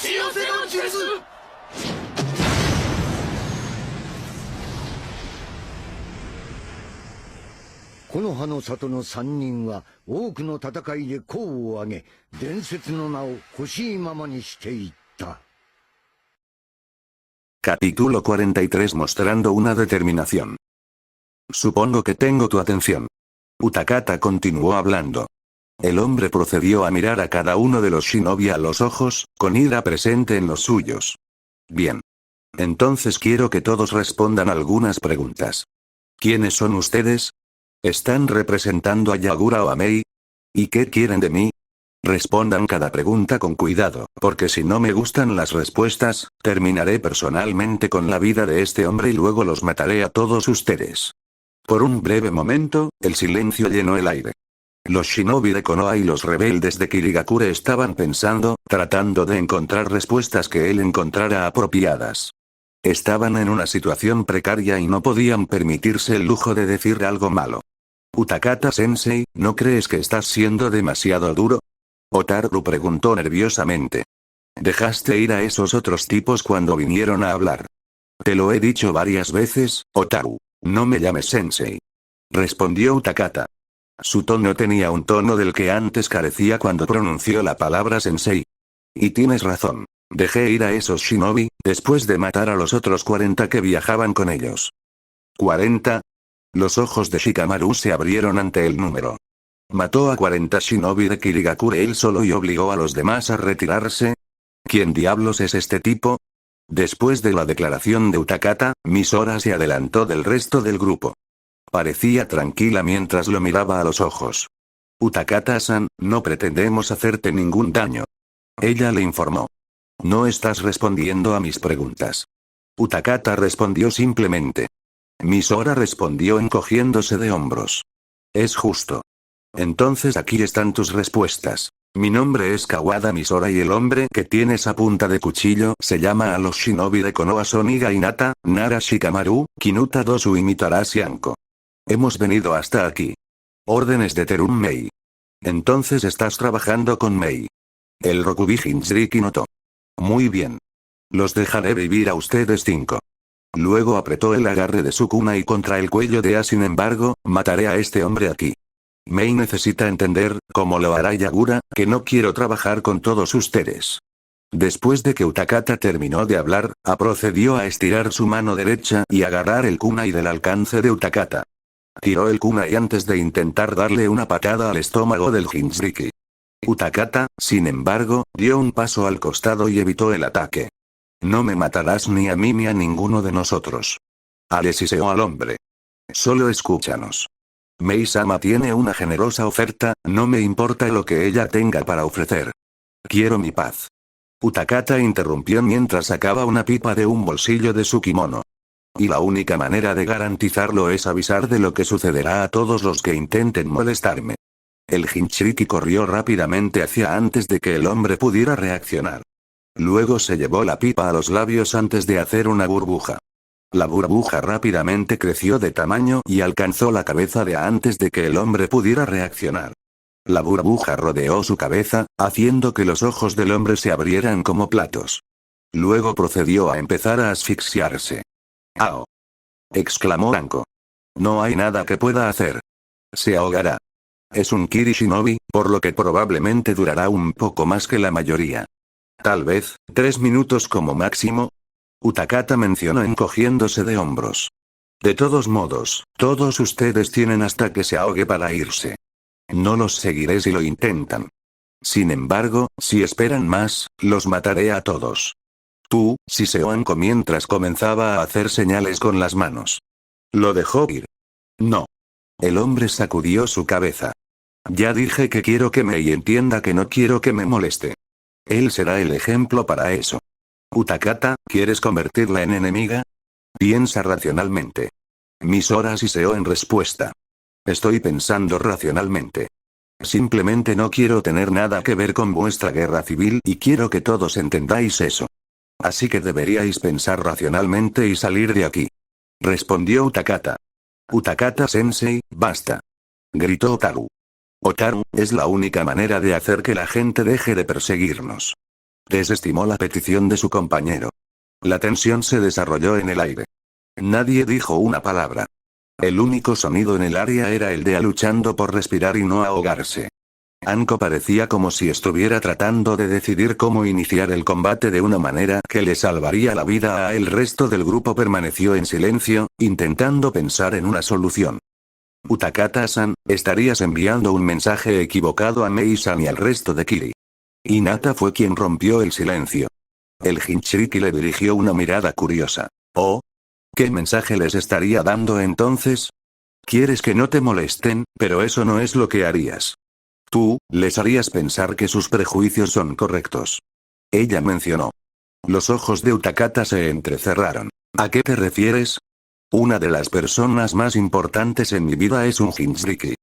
よせの術。木の葉の里の三人は多くの戦いで功を挙げ、伝説の名を欲しいままにしていった。Capítulo 43 mostrando una determinación. Supongo que tengo tu atención. Utakata continuó hablando. El hombre procedió a mirar a cada uno de los shinobi a los ojos, con ira presente en los suyos. Bien. Entonces quiero que todos respondan algunas preguntas. ¿Quiénes son ustedes? ¿Están representando a Yagura o a Mei? ¿Y qué quieren de mí? Respondan cada pregunta con cuidado, porque si no me gustan las respuestas, terminaré personalmente con la vida de este hombre y luego los mataré a todos ustedes. Por un breve momento, el silencio llenó el aire. Los shinobi de Konoha y los rebeldes de Kirigakure estaban pensando, tratando de encontrar respuestas que él encontrara apropiadas. Estaban en una situación precaria y no podían permitirse el lujo de decir algo malo. Utakata-sensei, ¿no crees que estás siendo demasiado duro? Otaru preguntó nerviosamente. ¿Dejaste ir a esos otros tipos cuando vinieron a hablar? Te lo he dicho varias veces, Otaru. No me llames sensei. Respondió Utakata. Su tono tenía un tono del que antes carecía cuando pronunció la palabra sensei. Y tienes razón. Dejé ir a esos shinobi, después de matar a los otros 40 que viajaban con ellos. ¿40? Los ojos de Shikamaru se abrieron ante el número. ¿Mató a 40 shinobi de Kirigakure él solo y obligó a los demás a retirarse? ¿Quién diablos es este tipo? Después de la declaración de Utakata, Misora se adelantó del resto del grupo. Parecía tranquila mientras lo miraba a los ojos. Utakata-san, no pretendemos hacerte ningún daño. Ella le informó. No estás respondiendo a mis preguntas. Utakata respondió simplemente. Misora respondió encogiéndose de hombros. Es justo. Entonces aquí están tus respuestas. Mi nombre es Kawada Misora y el hombre que tiene esa punta de cuchillo se llama a los shinobi de Konoha Soniga Hinata, Nara Shikamaru, Kinuta Dosu y Mitarashi Anko. Hemos venido hasta aquí. Órdenes de Terum Mei. Entonces estás trabajando con Mei. El Rokubi Jinchuriki noto. Muy bien. Los dejaré vivir a ustedes 5. Luego apretó el agarre de su kunai contra el cuello de A. Sin embargo, mataré a este hombre aquí. Mei necesita entender, como lo hará Yagura, que no quiero trabajar con todos ustedes. Después de que Utakata terminó de hablar, procedió a estirar su mano derecha y agarrar el kunai del alcance de Utakata. Tiró el kunai antes de intentar darle una patada al estómago del Jinchuriki. Utakata, sin embargo, dio un paso al costado y evitó el ataque. No me matarás ni a mí ni a ninguno de nosotros. Alesiseó al hombre. Solo escúchanos. Mei-sama tiene una generosa oferta, no me importa lo que ella tenga para ofrecer. Quiero mi paz. Utakata interrumpió mientras sacaba una pipa de un bolsillo de su kimono. Y la única manera de garantizarlo es avisar de lo que sucederá a todos los que intenten molestarme. El Jinchuriki corrió rápidamente hacia antes de que el hombre pudiera reaccionar. Luego se llevó la pipa a los labios antes de hacer una burbuja. La burbuja rápidamente creció de tamaño y alcanzó la cabeza de A antes de que el hombre pudiera reaccionar. La burbuja rodeó su cabeza, haciendo que los ojos del hombre se abrieran como platos. Luego procedió a empezar a asfixiarse. ¡Ao! Exclamó Anko. No hay nada que pueda hacer. Se ahogará. Es un Kiri Shinobi, por lo que probablemente durará un poco más que la mayoría. Tal vez, 3 minutos como máximo. Utakata mencionó encogiéndose de hombros. De todos modos, todos ustedes tienen hasta que se ahogue para irse. No los seguiré si lo intentan. Sin embargo, si esperan más, los mataré a todos. Tú, siseó Anko mientras comenzaba a hacer señales con las manos. Lo dejó ir. No. El hombre sacudió su cabeza. Ya dije que quiero que Mei entienda que no quiero que me moleste. Él será el ejemplo para eso. Utakata, ¿quieres convertirla en enemiga? Piensa racionalmente. Misora siseó en respuesta. Estoy pensando racionalmente. Simplemente no quiero tener nada que ver con vuestra guerra civil y quiero que todos entendáis eso. Así que deberíais pensar racionalmente y salir de aquí. Respondió Utakata. Utakata-sensei, basta. Gritó Otaru. Otaru, es la única manera de hacer que la gente deje de perseguirnos. Desestimó la petición de su compañero. La tensión se desarrolló en el aire. Nadie dijo una palabra. El único sonido en el área era el de A luchando por respirar y no ahogarse. Anko parecía como si estuviera tratando de decidir cómo iniciar el combate de una manera que le salvaría la vida a él. El resto del grupo permaneció en silencio, intentando pensar en una solución. Utakata-san, estarías enviando un mensaje equivocado a Mei-san y al resto de Kiri. Hinata fue quien rompió el silencio. El Jinchuriki le dirigió una mirada curiosa. ¿Oh? ¿Qué mensaje les estaría dando entonces? Quieres que no te molesten, pero eso no es lo que harías. Tú, les harías pensar que sus prejuicios son correctos. Ella mencionó. Los ojos de Utakata se entrecerraron. ¿A qué te refieres? Una de las personas más importantes en mi vida es un Jinchuriki.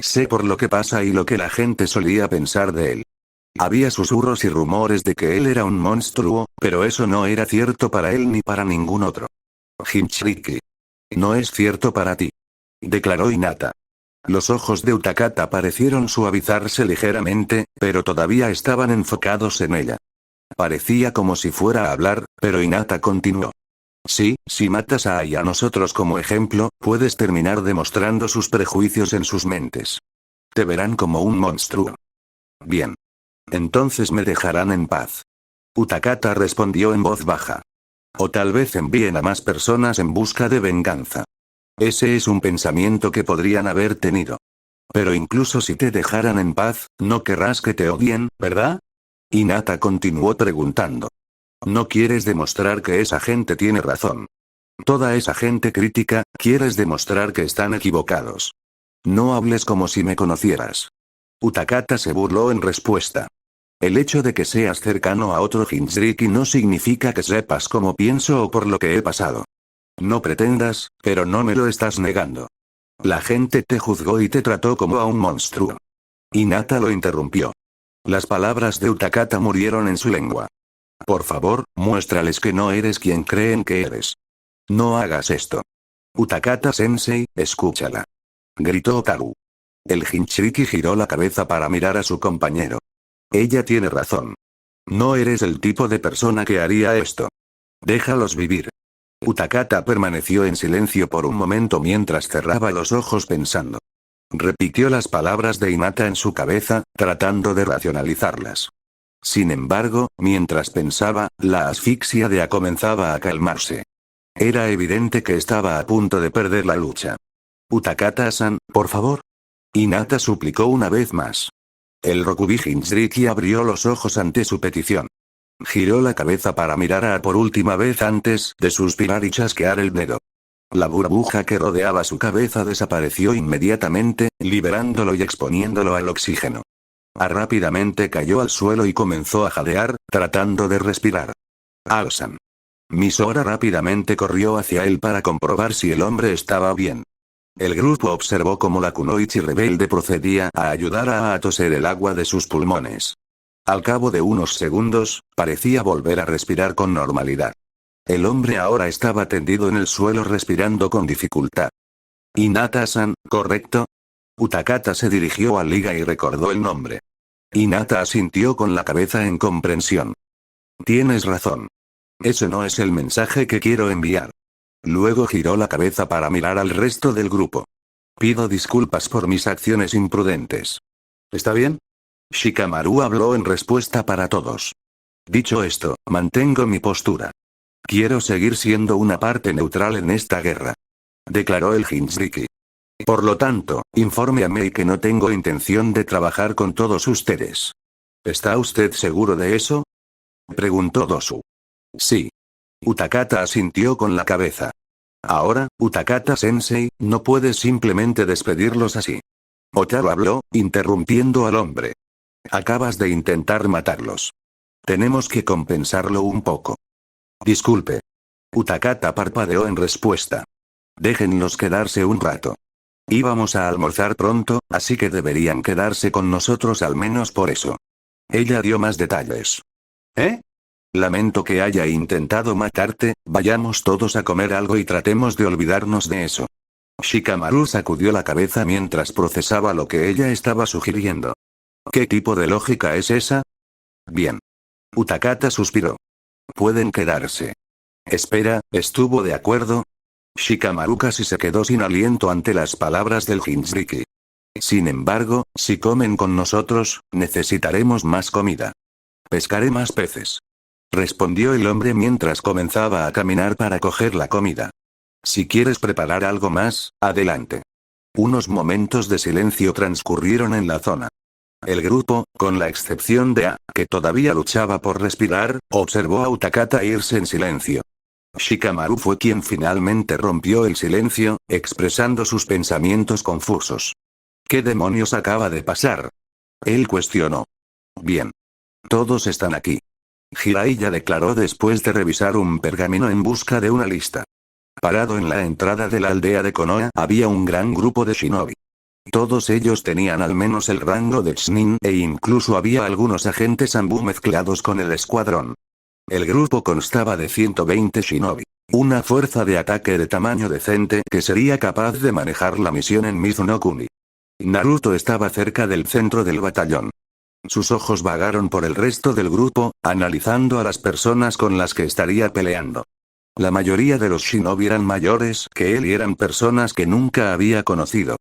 Sé por lo que pasa y lo que la gente solía pensar de él. Había susurros y rumores de que él era un monstruo, pero eso no era cierto para él ni para ningún otro. Jinchuriki. No es cierto para ti. Declaró Hinata. Los ojos de Utakata parecieron suavizarse ligeramente, pero todavía estaban enfocados en ella. Parecía como si fuera a hablar, pero Hinata continuó. Sí, si matas a Ai a nosotros como ejemplo, puedes terminar demostrando sus prejuicios en sus mentes. Te verán como un monstruo. Bien. Entonces me dejarán en paz. Utakata respondió en voz baja. O tal vez envíen a más personas en busca de venganza. Ese es un pensamiento que podrían haber tenido. Pero incluso si te dejaran en paz, no querrás que te odien, ¿verdad? Hinata continuó preguntando. No quieres demostrar que esa gente tiene razón. Toda esa gente crítica, quieres demostrar que están equivocados. No hables como si me conocieras. Utakata se burló en respuesta. El hecho de que seas cercano a otro Jinchuriki no significa que sepas cómo pienso o por lo que he pasado. No pretendas, pero no me lo estás negando. La gente te juzgó y te trató como a un monstruo. Hinata lo interrumpió. Las palabras de Utakata murieron en su lengua. Por favor, muéstrales que no eres quien creen que eres. No hagas esto. Utakata-sensei, escúchala. Gritó Otaru. El Jinchuriki giró la cabeza para mirar a su compañero. Ella tiene razón. No eres el tipo de persona que haría esto. Déjalos vivir. Utakata permaneció en silencio por un momento mientras cerraba los ojos pensando. Repitió las palabras de Hinata en su cabeza, tratando de racionalizarlas. Sin embargo, mientras pensaba, la asfixia de A comenzaba a calmarse. Era evidente que estaba a punto de perder la lucha. Utakata-san, por favor. Hinata suplicó una vez más. El Rokubi Jinchuriki abrió los ojos ante su petición. Giró la cabeza para mirar a A por última vez antes de suspirar y chasquear el dedo. La burbuja que rodeaba su cabeza desapareció inmediatamente, liberándolo y exponiéndolo al oxígeno. A rápidamente cayó al suelo y comenzó a jadear, tratando de respirar. Ao-san. Misora rápidamente corrió hacia él para comprobar si el hombre estaba bien. El grupo observó cómo la kunoichi rebelde procedía a ayudar a toser el agua de sus pulmones. Al cabo de unos segundos, parecía volver a respirar con normalidad. El hombre ahora estaba tendido en el suelo respirando con dificultad. Hinata-san, ¿correcto? Utakata se dirigió a Liga y recordó el nombre. Hinata asintió con la cabeza en comprensión. Tienes razón. Ese no es el mensaje que quiero enviar. Luego giró la cabeza para mirar al resto del grupo. Pido disculpas por mis acciones imprudentes. ¿Está bien? Shikamaru habló en respuesta para todos. Dicho esto, mantengo mi postura. Quiero seguir siendo una parte neutral en esta guerra. Declaró el Jinchuriki. Por lo tanto, informe a Mei que no tengo intención de trabajar con todos ustedes. ¿Está usted seguro de eso? Preguntó Dosu. Sí. Utakata asintió con la cabeza. Ahora, Utakata-sensei, no puedes simplemente despedirlos así. Otaru habló, interrumpiendo al hombre. Acabas de intentar matarlos. Tenemos que compensarlo un poco. Disculpe. Utakata parpadeó en respuesta. Déjenlos quedarse un rato. Íbamos a almorzar pronto, así que deberían quedarse con nosotros al menos por eso. Ella dio más detalles. ¿Eh? Lamento que haya intentado matarte, vayamos todos a comer algo y tratemos de olvidarnos de eso. Shikamaru sacudió la cabeza mientras procesaba lo que ella estaba sugiriendo. ¿Qué tipo de lógica es esa? Bien. Utakata suspiró. Pueden quedarse. Espera, ¿estuvo de acuerdo? Shikamaru casi se quedó sin aliento ante las palabras del Jinchuriki. Sin embargo, si comen con nosotros, necesitaremos más comida. Pescaré más peces. Respondió el hombre mientras comenzaba a caminar para coger la comida. Si quieres preparar algo más, adelante. Unos momentos de silencio transcurrieron en la zona. El grupo, con la excepción de A, que todavía luchaba por respirar, observó a Utakata irse en silencio. Shikamaru fue quien finalmente rompió el silencio, expresando sus pensamientos confusos. ¿Qué demonios acaba de pasar? Él cuestionó. Bien. Todos están aquí. Jiraiya declaró después de revisar un pergamino en busca de una lista. Parado en la entrada de la aldea de Konoha había un gran grupo de shinobi. Todos ellos tenían al menos el rango de Chunin e incluso había algunos agentes Anbu mezclados con el escuadrón. El grupo constaba de 120 shinobi. Una fuerza de ataque de tamaño decente que sería capaz de manejar la misión en Mizunokuni. Naruto estaba cerca del centro del batallón. Sus ojos vagaron por el resto del grupo, analizando a las personas con las que estaría peleando. La mayoría de los shinobi eran mayores que él y eran personas que nunca había conocido.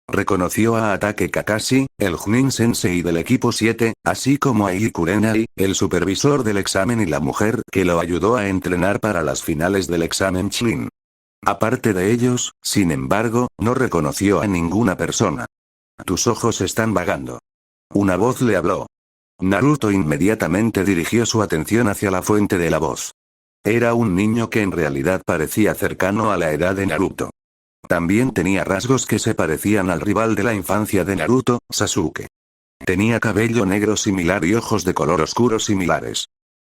Reconoció a Atake Kakashi, el Chunin Sensei del equipo 7, así como a Ii Kurenai, el supervisor del examen y la mujer que lo ayudó a entrenar para las finales del examen Chunin. Aparte de ellos, sin embargo, no reconoció a ninguna persona. Tus ojos están vagando. Una voz le habló. Naruto inmediatamente dirigió su atención hacia la fuente de la voz. Era un niño que en realidad parecía cercano a la edad de Naruto. También tenía rasgos que se parecían al rival de la infancia de Naruto, Sasuke. Tenía cabello negro similar y ojos de color oscuro similares.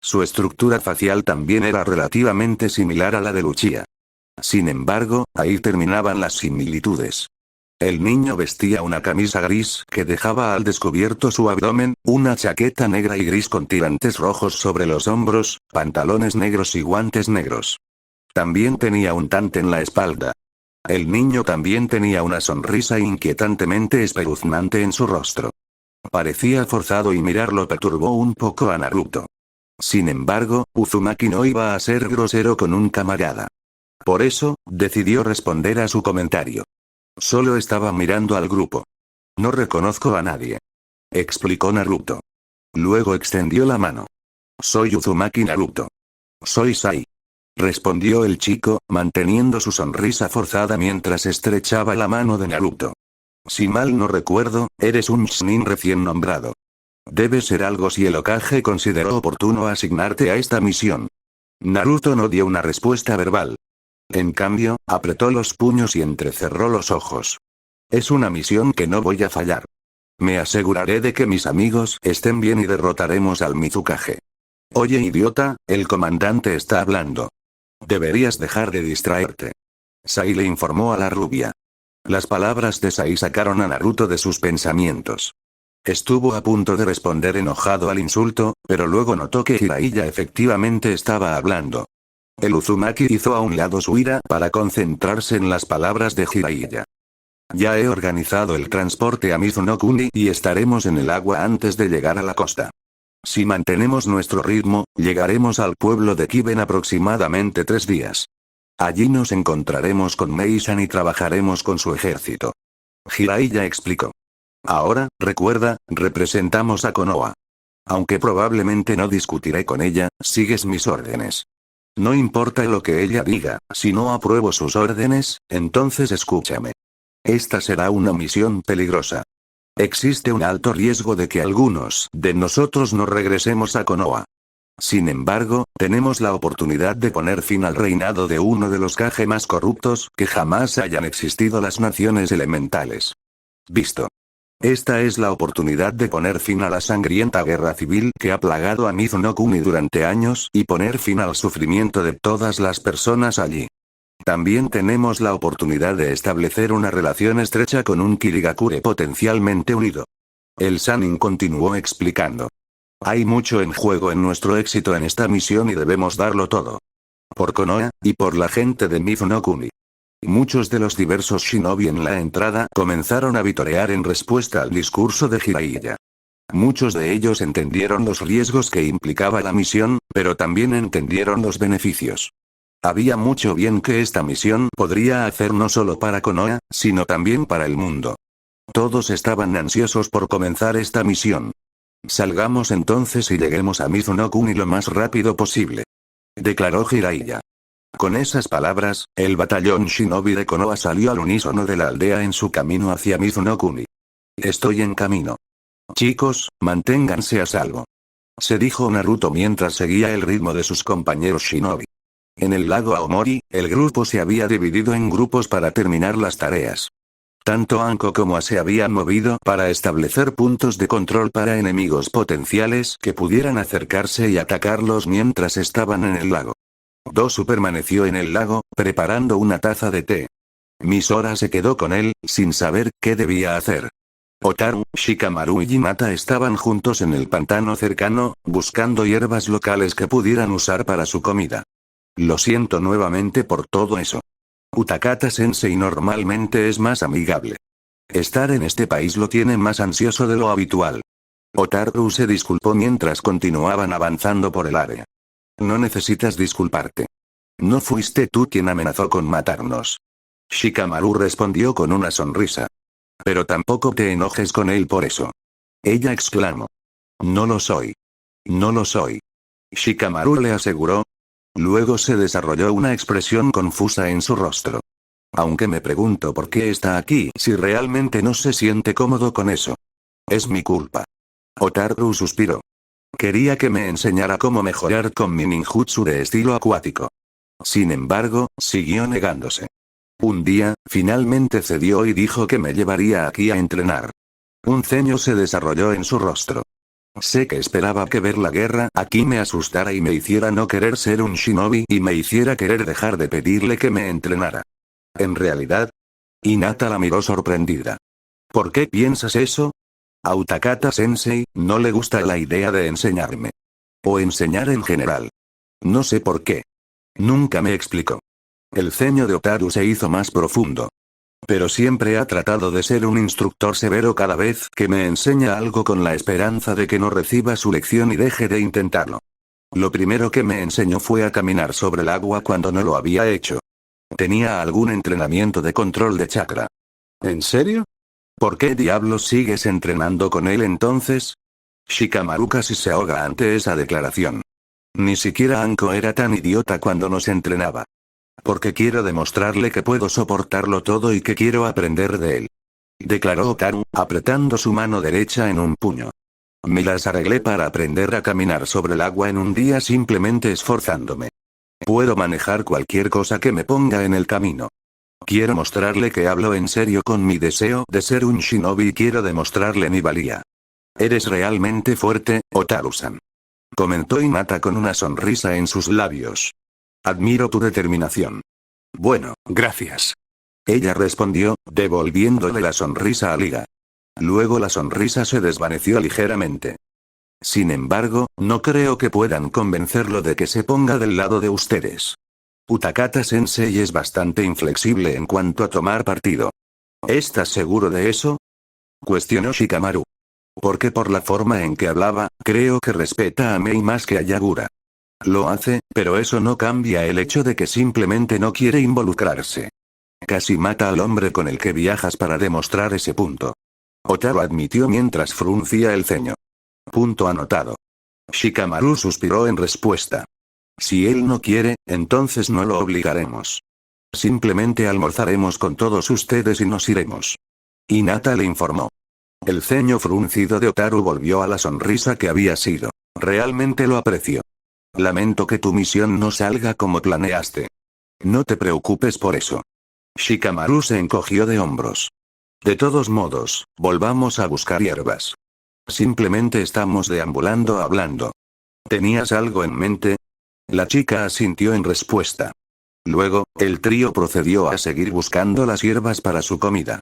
Su estructura facial también era relativamente similar a la de Uchiha. Sin embargo, ahí terminaban las similitudes. El niño vestía una camisa gris que dejaba al descubierto su abdomen, una chaqueta negra y gris con tirantes rojos sobre los hombros, pantalones negros y guantes negros. También tenía un tante en la espalda. El niño también tenía una sonrisa inquietantemente espeluznante en su rostro. Parecía forzado y mirarlo perturbó un poco a Naruto. Sin embargo, Uzumaki no iba a ser grosero con un camarada. Por eso, decidió responder a su comentario. Solo estaba mirando al grupo. No reconozco a nadie. Explicó Naruto. Luego extendió la mano. Soy Uzumaki Naruto. Soy Sai. Respondió el chico, manteniendo su sonrisa forzada mientras estrechaba la mano de Naruto. Si mal no recuerdo, eres un Chunin recién nombrado. Debe ser algo si el Hokage consideró oportuno asignarte a esta misión. Naruto no dio una respuesta verbal. En cambio, apretó los puños y entrecerró los ojos. Es una misión que no voy a fallar. Me aseguraré de que mis amigos estén bien y derrotaremos al Mizukage. Oye idiota, el comandante está hablando. Deberías dejar de distraerte. Sai le informó a la rubia. Las palabras de Sai sacaron a Naruto de sus pensamientos. Estuvo a punto de responder enojado al insulto, pero luego notó que Jiraiya efectivamente estaba hablando. El Uzumaki hizo a un lado su ira para concentrarse en las palabras de Jiraiya. Ya he organizado el transporte a Mizunokuni y estaremos en el agua antes de llegar a la costa. Si mantenemos nuestro ritmo, llegaremos al pueblo de Kibe en aproximadamente 3 días. Allí nos encontraremos con Mei-san y trabajaremos con su ejército. Jiraiya explicó. Ahora, recuerda, representamos a Konoha. Aunque probablemente no discutiré con ella, sigues mis órdenes. No importa lo que ella diga, si no apruebo sus órdenes, entonces escúchame. Esta será una misión peligrosa. Existe un alto riesgo de que algunos de nosotros no regresemos a Konoha. Sin embargo, tenemos la oportunidad de poner fin al reinado de uno de los Kage más corruptos que jamás hayan existido las naciones elementales. Visto. Esta es la oportunidad de poner fin a la sangrienta guerra civil que ha plagado a Mizunokuni durante años y poner fin al sufrimiento de todas las personas allí. También tenemos la oportunidad de establecer una relación estrecha con un Kirigakure potencialmente unido. El Sannin continuó explicando. Hay mucho en juego en nuestro éxito en esta misión y debemos darlo todo. Por Konoha, y por la gente de Mizunokuni. Muchos de los diversos shinobi en la entrada comenzaron a vitorear en respuesta al discurso de Jiraiya. Muchos de ellos entendieron los riesgos que implicaba la misión, pero también entendieron los beneficios. Había mucho bien que esta misión podría hacer no solo para Konoha, sino también para el mundo. Todos estaban ansiosos por comenzar esta misión. Salgamos entonces y lleguemos a Mizuno-kuni lo más rápido posible, declaró Jiraiya. Con esas palabras, el batallón shinobi de Konoha salió al unísono de la aldea en su camino hacia Mizuno-kuni. Estoy en camino. Chicos, manténganse a salvo, se dijo Naruto mientras seguía el ritmo de sus compañeros shinobi. En el lago Aomori, el grupo se había dividido en grupos para terminar las tareas. Tanto Anko como A se habían movido para establecer puntos de control para enemigos potenciales que pudieran acercarse y atacarlos mientras estaban en el lago. Dosu permaneció en el lago, preparando una taza de té. Misora se quedó con él, sin saber qué debía hacer. Otaru, Shikamaru y Hinata estaban juntos en el pantano cercano, buscando hierbas locales que pudieran usar para su comida. Lo siento nuevamente por todo eso. Utakata-sensei normalmente es más amigable. Estar en este país lo tiene más ansioso de lo habitual. Otaru se disculpó mientras continuaban avanzando por el área. No necesitas disculparte. No fuiste tú quien amenazó con matarnos. Shikamaru respondió con una sonrisa. Pero tampoco te enojes con él por eso. Ella exclamó. No lo soy. No lo soy. Shikamaru le aseguró. Luego se desarrolló una expresión confusa en su rostro. Aunque me pregunto por qué está aquí si realmente no se siente cómodo con eso. Es mi culpa. Otaru suspiró. Quería que me enseñara cómo mejorar con mi ninjutsu de estilo acuático. Sin embargo, siguió negándose. Un día, finalmente cedió y dijo que me llevaría aquí a entrenar. Un ceño se desarrolló en su rostro. Sé que esperaba que ver la guerra aquí me asustara y me hiciera no querer ser un shinobi y me hiciera querer dejar de pedirle que me entrenara. En realidad, Hinata la miró sorprendida. ¿Por qué piensas eso? A Utakata-sensei no le gusta la idea de enseñarme. O enseñar en general. No sé por qué. Nunca me explicó. El ceño de Otaru se hizo más profundo. Pero siempre ha tratado de ser un instructor severo cada vez que me enseña algo con la esperanza de que no reciba su lección y deje de intentarlo. Lo primero que me enseñó fue a caminar sobre el agua cuando no lo había hecho. Tenía algún entrenamiento de control de chakra. ¿En serio? ¿Por qué diablos sigues entrenando con él entonces? Shikamaru casi se ahoga ante esa declaración. Ni siquiera Anko era tan idiota cuando nos entrenaba. Porque quiero demostrarle que puedo soportarlo todo y que quiero aprender de él. Declaró Otaru, apretando su mano derecha en un puño. Me las arreglé para aprender a caminar sobre el agua en un día simplemente esforzándome. Puedo manejar cualquier cosa que me ponga en el camino. Quiero mostrarle que hablo en serio con mi deseo de ser un shinobi y quiero demostrarle mi valía. Eres realmente fuerte, Otaru-san. Comentó Hinata con una sonrisa en sus labios. Admiro tu determinación. Bueno, gracias. Ella respondió, devolviéndole la sonrisa a Liga. Luego la sonrisa se desvaneció ligeramente. Sin embargo, no creo que puedan convencerlo de que se ponga del lado de ustedes. Utakata-sensei es bastante inflexible en cuanto a tomar partido. ¿Estás seguro de eso? Cuestionó Shikamaru. Porque por la forma en que hablaba, creo que respeta a Mei más que a Yagura. Lo hace, pero eso no cambia el hecho de que simplemente no quiere involucrarse. Casi mata al hombre con el que viajas para demostrar ese punto. Otaru admitió mientras fruncía el ceño. Punto anotado. Shikamaru suspiró en respuesta. Si él no quiere, entonces no lo obligaremos. Simplemente almorzaremos con todos ustedes y nos iremos. Hinata le informó. El ceño fruncido de Otaru volvió a la sonrisa que había sido. Realmente lo aprecio. Lamento que tu misión no salga como planeaste. No te preocupes por eso. Shikamaru se encogió de hombros. De todos modos, volvamos a buscar hierbas. Simplemente estamos deambulando hablando. ¿Tenías algo en mente? La chica asintió en respuesta. Luego, el trío procedió a seguir buscando las hierbas para su comida.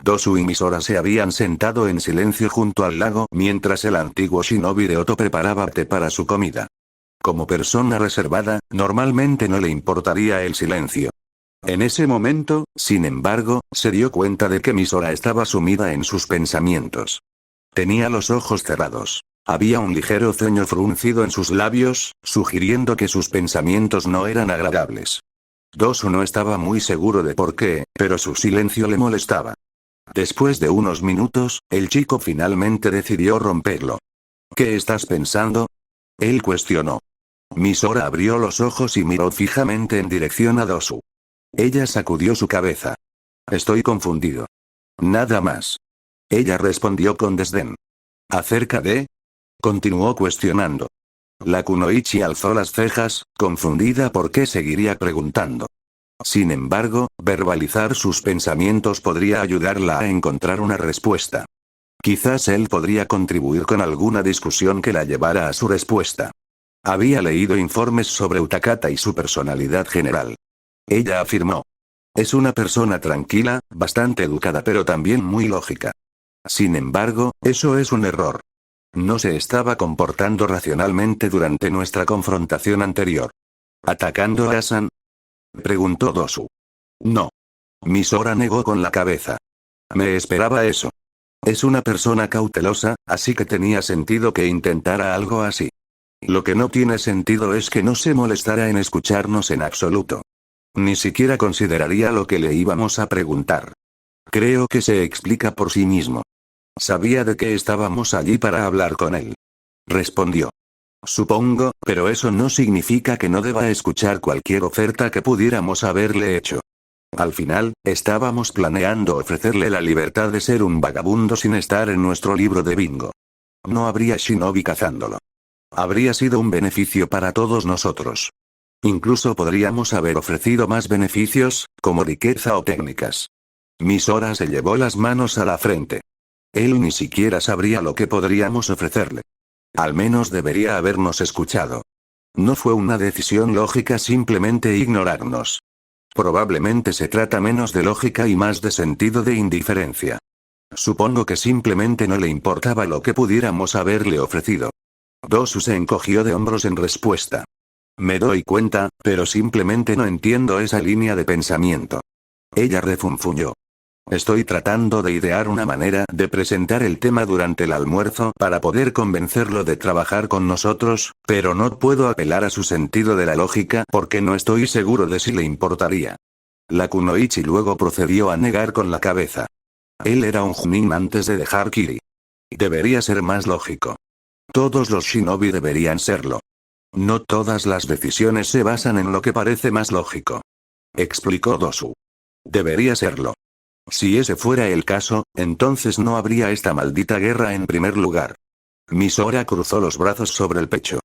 Dosu y Misora se habían sentado en silencio junto al lago mientras el antiguo shinobi de Oto preparaba té para su comida. Como persona reservada, normalmente no le importaría el silencio. En ese momento, sin embargo, se dio cuenta de que Misora estaba sumida en sus pensamientos. Tenía los ojos cerrados. Había un ligero ceño fruncido en sus labios, sugiriendo que sus pensamientos no eran agradables. Dosu no estaba muy seguro de por qué, pero su silencio le molestaba. Después de unos minutos, el chico finalmente decidió romperlo. ¿Qué estás pensando? Él cuestionó. Misora abrió los ojos y miró fijamente en dirección a Dosu. Ella sacudió su cabeza. Estoy confundido. Nada más. Ella respondió con desdén. ¿Acerca de? Continuó cuestionando. La kunoichi alzó las cejas, confundida por qué seguiría preguntando. Sin embargo, verbalizar sus pensamientos podría ayudarla a encontrar una respuesta. Quizás él podría contribuir con alguna discusión que la llevara a su respuesta. Había leído informes sobre Utakata y su personalidad general. Ella afirmó. Es una persona tranquila, bastante educada pero también muy lógica. Sin embargo, eso es un error. No se estaba comportando racionalmente durante nuestra confrontación anterior. ¿Atacando a Asan? Preguntó Dosu. No. Misora negó con la cabeza. Me esperaba eso. Es una persona cautelosa, así que tenía sentido que intentara algo así. Lo que no tiene sentido es que no se molestara en escucharnos en absoluto. Ni siquiera consideraría lo que le íbamos a preguntar. Creo que se explica por sí mismo. Sabía de que estábamos allí para hablar con él. Respondió. Supongo, pero eso no significa que no deba escuchar cualquier oferta que pudiéramos haberle hecho. Al final, estábamos planeando ofrecerle la libertad de ser un vagabundo sin estar en nuestro libro de bingo. No habría shinobi cazándolo. Habría sido un beneficio para todos nosotros. Incluso podríamos haber ofrecido más beneficios, como riqueza o técnicas. Misora se llevó las manos a la frente. Él ni siquiera sabría lo que podríamos ofrecerle. Al menos debería habernos escuchado. No fue una decisión lógica simplemente ignorarnos. Probablemente se trata menos de lógica y más de sentido de indiferencia. Supongo que simplemente no le importaba lo que pudiéramos haberle ofrecido. Dosu se encogió de hombros en respuesta. Me doy cuenta, pero simplemente no entiendo esa línea de pensamiento. Ella refunfuñó. Estoy tratando de idear una manera de presentar el tema durante el almuerzo para poder convencerlo de trabajar con nosotros, pero no puedo apelar a su sentido de la lógica porque no estoy seguro de si le importaría. La kunoichi luego procedió a negar con la cabeza. Él era un Junin antes de dejar Kiri. Debería ser más lógico. Todos los shinobi deberían serlo. No todas las decisiones se basan en lo que parece más lógico. Explicó Dosu. Debería serlo. Si ese fuera el caso, entonces no habría esta maldita guerra en primer lugar. Misora cruzó los brazos sobre el pecho.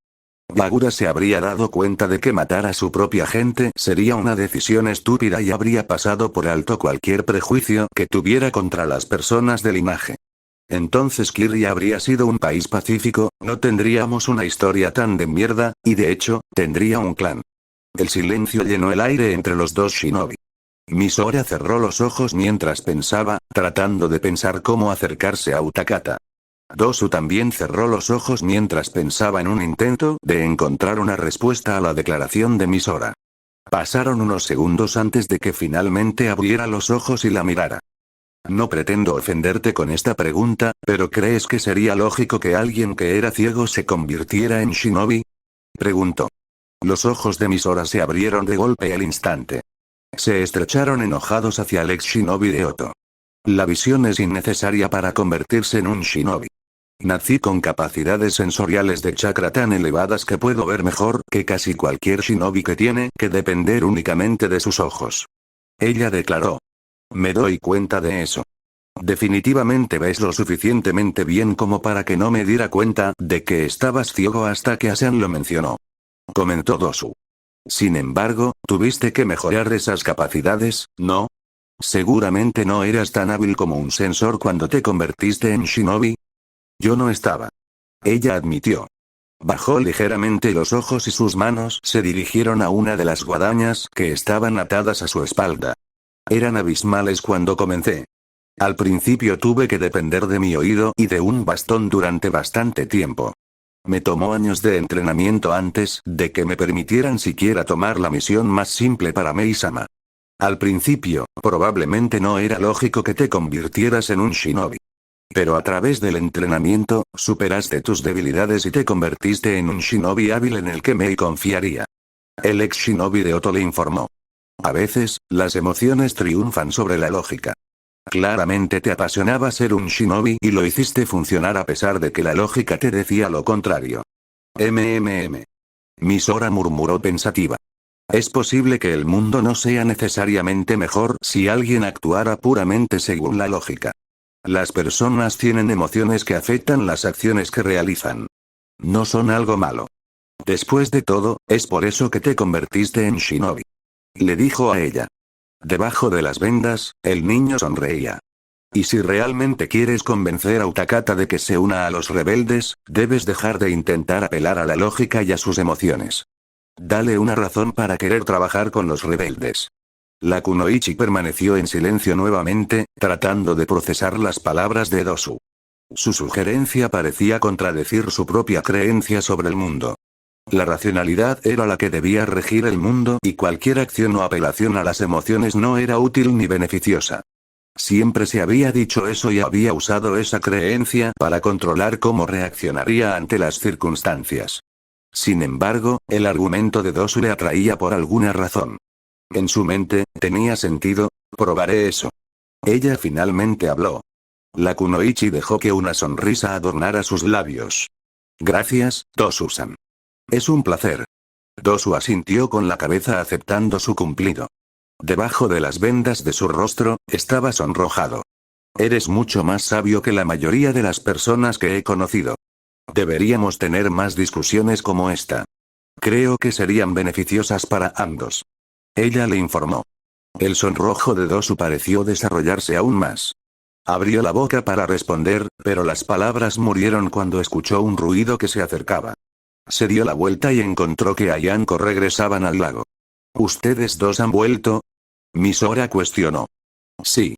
Bagura se habría dado cuenta de que matar a su propia gente sería una decisión estúpida y habría pasado por alto cualquier prejuicio que tuviera contra las personas del linaje. Entonces Kiri habría sido un país pacífico, no tendríamos una historia tan de mierda, y de hecho, tendría un clan. El silencio llenó el aire entre los dos shinobi. Misora cerró los ojos mientras pensaba, tratando de pensar cómo acercarse a Utakata. Dosu también cerró los ojos mientras pensaba en un intento de encontrar una respuesta a la declaración de Misora. Pasaron unos segundos antes de que finalmente abriera los ojos y la mirara. No pretendo ofenderte con esta pregunta, pero ¿crees que sería lógico que alguien que era ciego se convirtiera en shinobi? Preguntó. Los ojos de Misora se abrieron de golpe al instante. Se estrecharon enojados hacia el ex shinobi de Oto. La visión es innecesaria para convertirse en un shinobi. Nací con capacidades sensoriales de chakra tan elevadas que puedo ver mejor que casi cualquier shinobi que tiene que depender únicamente de sus ojos. Ella declaró. Me doy cuenta de eso. Definitivamente ves lo suficientemente bien como para que no me diera cuenta de que estabas ciego hasta que Asan lo mencionó. Comentó Dosu. Sin embargo, tuviste que mejorar esas capacidades, ¿no? Seguramente no eras tan hábil como un sensor cuando te convertiste en shinobi. Yo no estaba. Ella admitió. Bajó ligeramente los ojos y sus manos se dirigieron a una de las guadañas que estaban atadas a su espalda. Eran abismales cuando comencé. Al principio tuve que depender de mi oído y de un bastón durante bastante tiempo. Me tomó años de entrenamiento antes de que me permitieran siquiera tomar la misión más simple para Mei-sama. Al principio, probablemente no era lógico que te convirtieras en un shinobi. Pero a través del entrenamiento, superaste tus debilidades y te convertiste en un shinobi hábil en el que Mei confiaría. El ex shinobi de Oto le informó. A veces, las emociones triunfan sobre la lógica. Claramente te apasionaba ser un shinobi y lo hiciste funcionar a pesar de que la lógica te decía lo contrario. Misora murmuró pensativa. Es posible que el mundo no sea necesariamente mejor si alguien actuara puramente según la lógica. Las personas tienen emociones que afectan las acciones que realizan. No son algo malo. Después de todo, es por eso que te convertiste en shinobi. Le dijo a ella. Debajo de las vendas, el niño sonreía. Y si realmente quieres convencer a Utakata de que se una a los rebeldes, debes dejar de intentar apelar a la lógica y a sus emociones. Dale una razón para querer trabajar con los rebeldes. La kunoichi permaneció en silencio nuevamente, tratando de procesar las palabras de Dosu. Su sugerencia parecía contradecir su propia creencia sobre el mundo. La racionalidad era la que debía regir el mundo y cualquier acción o apelación a las emociones no era útil ni beneficiosa. Siempre se había dicho eso y había usado esa creencia para controlar cómo reaccionaría ante las circunstancias. Sin embargo, el argumento de Dosu le atraía por alguna razón. En su mente, tenía sentido, probaré eso. Ella finalmente habló. La kunoichi dejó que una sonrisa adornara sus labios. Gracias, Dosu-san. Es un placer. Dosu asintió con la cabeza aceptando su cumplido. Debajo de las vendas de su rostro, estaba sonrojado. Eres mucho más sabio que la mayoría de las personas que he conocido. Deberíamos tener más discusiones como esta. Creo que serían beneficiosas para ambos. Ella le informó. El sonrojo de Dosu pareció desarrollarse aún más. Abrió la boca para responder, pero las palabras murieron cuando escuchó un ruido que se acercaba. Se dio la vuelta y encontró que Ayanko regresaban al lago. ¿Ustedes dos han vuelto? Misora cuestionó. Sí.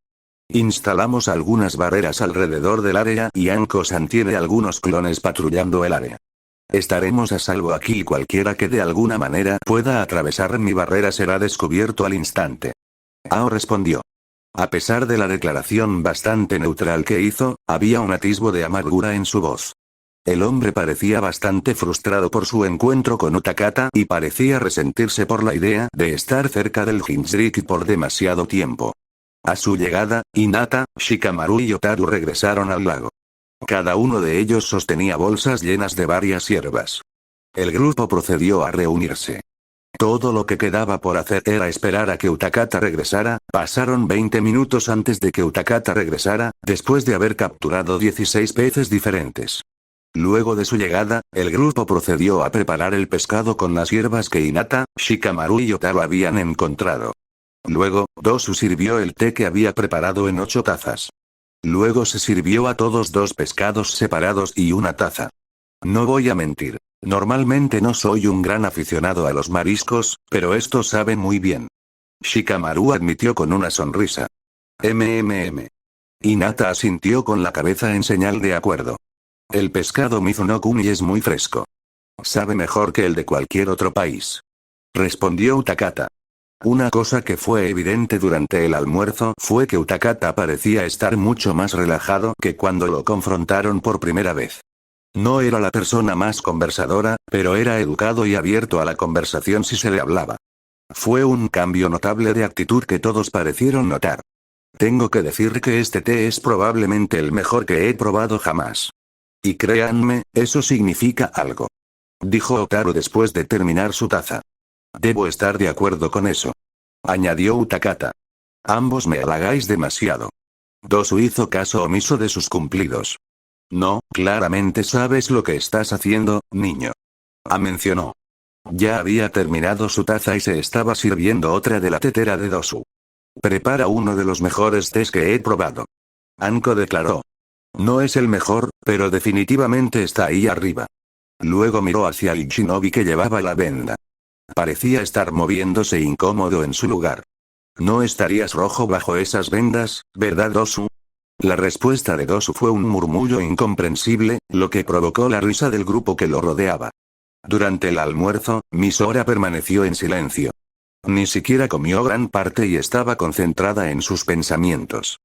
Instalamos algunas barreras alrededor del área y Anko-san tiene algunos clones patrullando el área. Estaremos a salvo aquí y cualquiera que de alguna manera pueda atravesar mi barrera será descubierto al instante. Ao respondió. A pesar de la declaración bastante neutral que hizo, había un atisbo de amargura en su voz. El hombre parecía bastante frustrado por su encuentro con Utakata y parecía resentirse por la idea de estar cerca del Jinchuriki por demasiado tiempo. A su llegada, Hinata, Shikamaru y Otaru regresaron al lago. Cada uno de ellos sostenía bolsas llenas de varias hierbas. El grupo procedió a reunirse. Todo lo que quedaba por hacer era esperar a que Utakata regresara. Pasaron 20 minutos antes de que Utakata regresara, después de haber capturado 16 peces diferentes. Luego de su llegada, el grupo procedió a preparar el pescado con las hierbas que Hinata, Shikamaru y Otaru habían encontrado. Luego, Dosu sirvió el té que había preparado en 8 tazas. Luego se sirvió a todos 2 pescados separados y una taza. No voy a mentir. Normalmente no soy un gran aficionado a los mariscos, pero esto sabe muy bien. Shikamaru admitió con una sonrisa. Hinata asintió con la cabeza en señal de acuerdo. El pescado Mizuno-kuni es muy fresco. Sabe mejor que el de cualquier otro país. Respondió Utakata. Una cosa que fue evidente durante el almuerzo fue que Utakata parecía estar mucho más relajado que cuando lo confrontaron por primera vez. No era la persona más conversadora, pero era educado y abierto a la conversación si se le hablaba. Fue un cambio notable de actitud que todos parecieron notar. Tengo que decir que este té es probablemente el mejor que he probado jamás. Y créanme, eso significa algo. Dijo Otaru después de terminar su taza. Debo estar de acuerdo con eso. Añadió Utakata. Ambos me halagáis demasiado. Dosu hizo caso omiso de sus cumplidos. No, claramente sabes lo que estás haciendo, niño. Mencionó. Ya había terminado su taza y se estaba sirviendo otra de la tetera de Dosu. Prepara uno de los mejores tés que he probado. Anko declaró. No es el mejor, pero definitivamente está ahí arriba. Luego miró hacia el shinobi que llevaba la venda. Parecía estar moviéndose incómodo en su lugar. ¿No estarías rojo bajo esas vendas, verdad, Dosu? La respuesta de Dosu fue un murmullo incomprensible, lo que provocó la risa del grupo que lo rodeaba. Durante el almuerzo, Misora permaneció en silencio. Ni siquiera comió gran parte y estaba concentrada en sus pensamientos.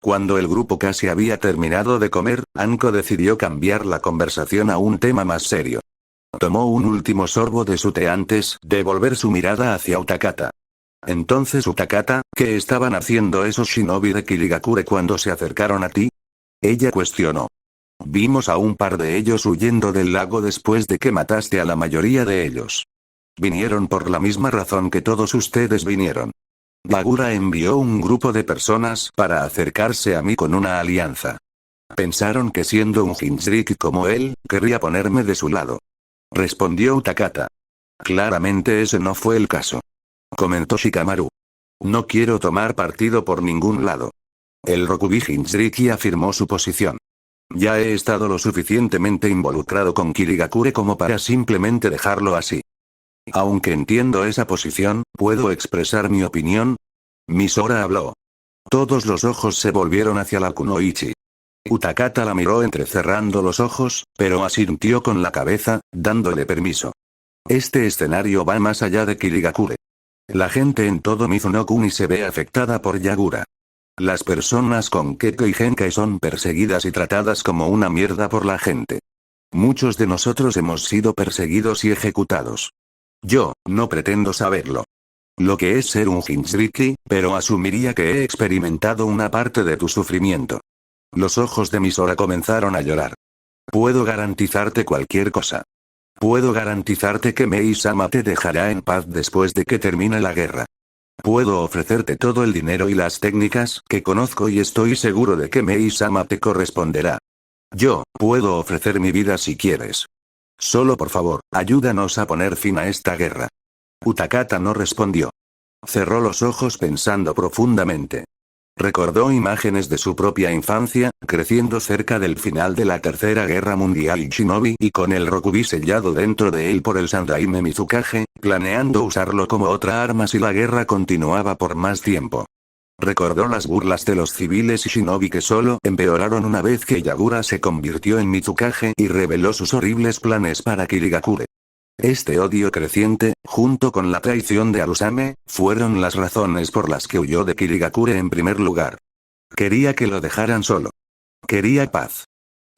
Cuando el grupo casi había terminado de comer, Anko decidió cambiar la conversación a un tema más serio. Tomó un último sorbo de su té antes de volver su mirada hacia Utakata. Entonces Utakata, ¿qué estaban haciendo esos shinobi de Kirigakure cuando se acercaron a ti? Ella cuestionó. Vimos a un par de ellos huyendo del lago después de que mataste a la mayoría de ellos. Vinieron por la misma razón que todos ustedes vinieron. Yagura envió un grupo de personas para acercarse a mí con una alianza. Pensaron que siendo un Jinchuriki como él, querría ponerme de su lado. Respondió Utakata. Claramente ese no fue el caso. Comentó Shikamaru. No quiero tomar partido por ningún lado. El Rokubi Jinchuriki afirmó su posición. Ya he estado lo suficientemente involucrado con Kirigakure como para simplemente dejarlo así. Aunque entiendo esa posición, ¿puedo expresar mi opinión? Misora habló. Todos los ojos se volvieron hacia la kunoichi. Utakata la miró entrecerrando los ojos, pero asintió con la cabeza, dándole permiso. Este escenario va más allá de Kirigakure. La gente en todo Mizuno-kuni se ve afectada por Yagura. Las personas con Keko y Genkai son perseguidas y tratadas como una mierda por la gente. Muchos de nosotros hemos sido perseguidos y ejecutados. Yo, no pretendo saberlo. Lo que es ser un Jinchuriki, pero asumiría que he experimentado una parte de tu sufrimiento. Los ojos de Misora comenzaron a llorar. Puedo garantizarte cualquier cosa. Puedo garantizarte que Mei-sama te dejará en paz después de que termine la guerra. Puedo ofrecerte todo el dinero y las técnicas que conozco y estoy seguro de que Mei-sama te corresponderá. Yo, puedo ofrecer mi vida si quieres. Solo por favor, ayúdanos a poner fin a esta guerra. Utakata no respondió. Cerró los ojos pensando profundamente. Recordó imágenes de su propia infancia, creciendo cerca del final de la Tercera Guerra Mundial y Shinobi y con el Rokubi sellado dentro de él por el Sandaime Mizukage, planeando usarlo como otra arma si la guerra continuaba por más tiempo. Recordó las burlas de los civiles y shinobi que solo empeoraron una vez que Yagura se convirtió en Mizukage y reveló sus horribles planes para Kirigakure. Este odio creciente, junto con la traición de Arusame, fueron las razones por las que huyó de Kirigakure en primer lugar. Quería que lo dejaran solo. Quería paz.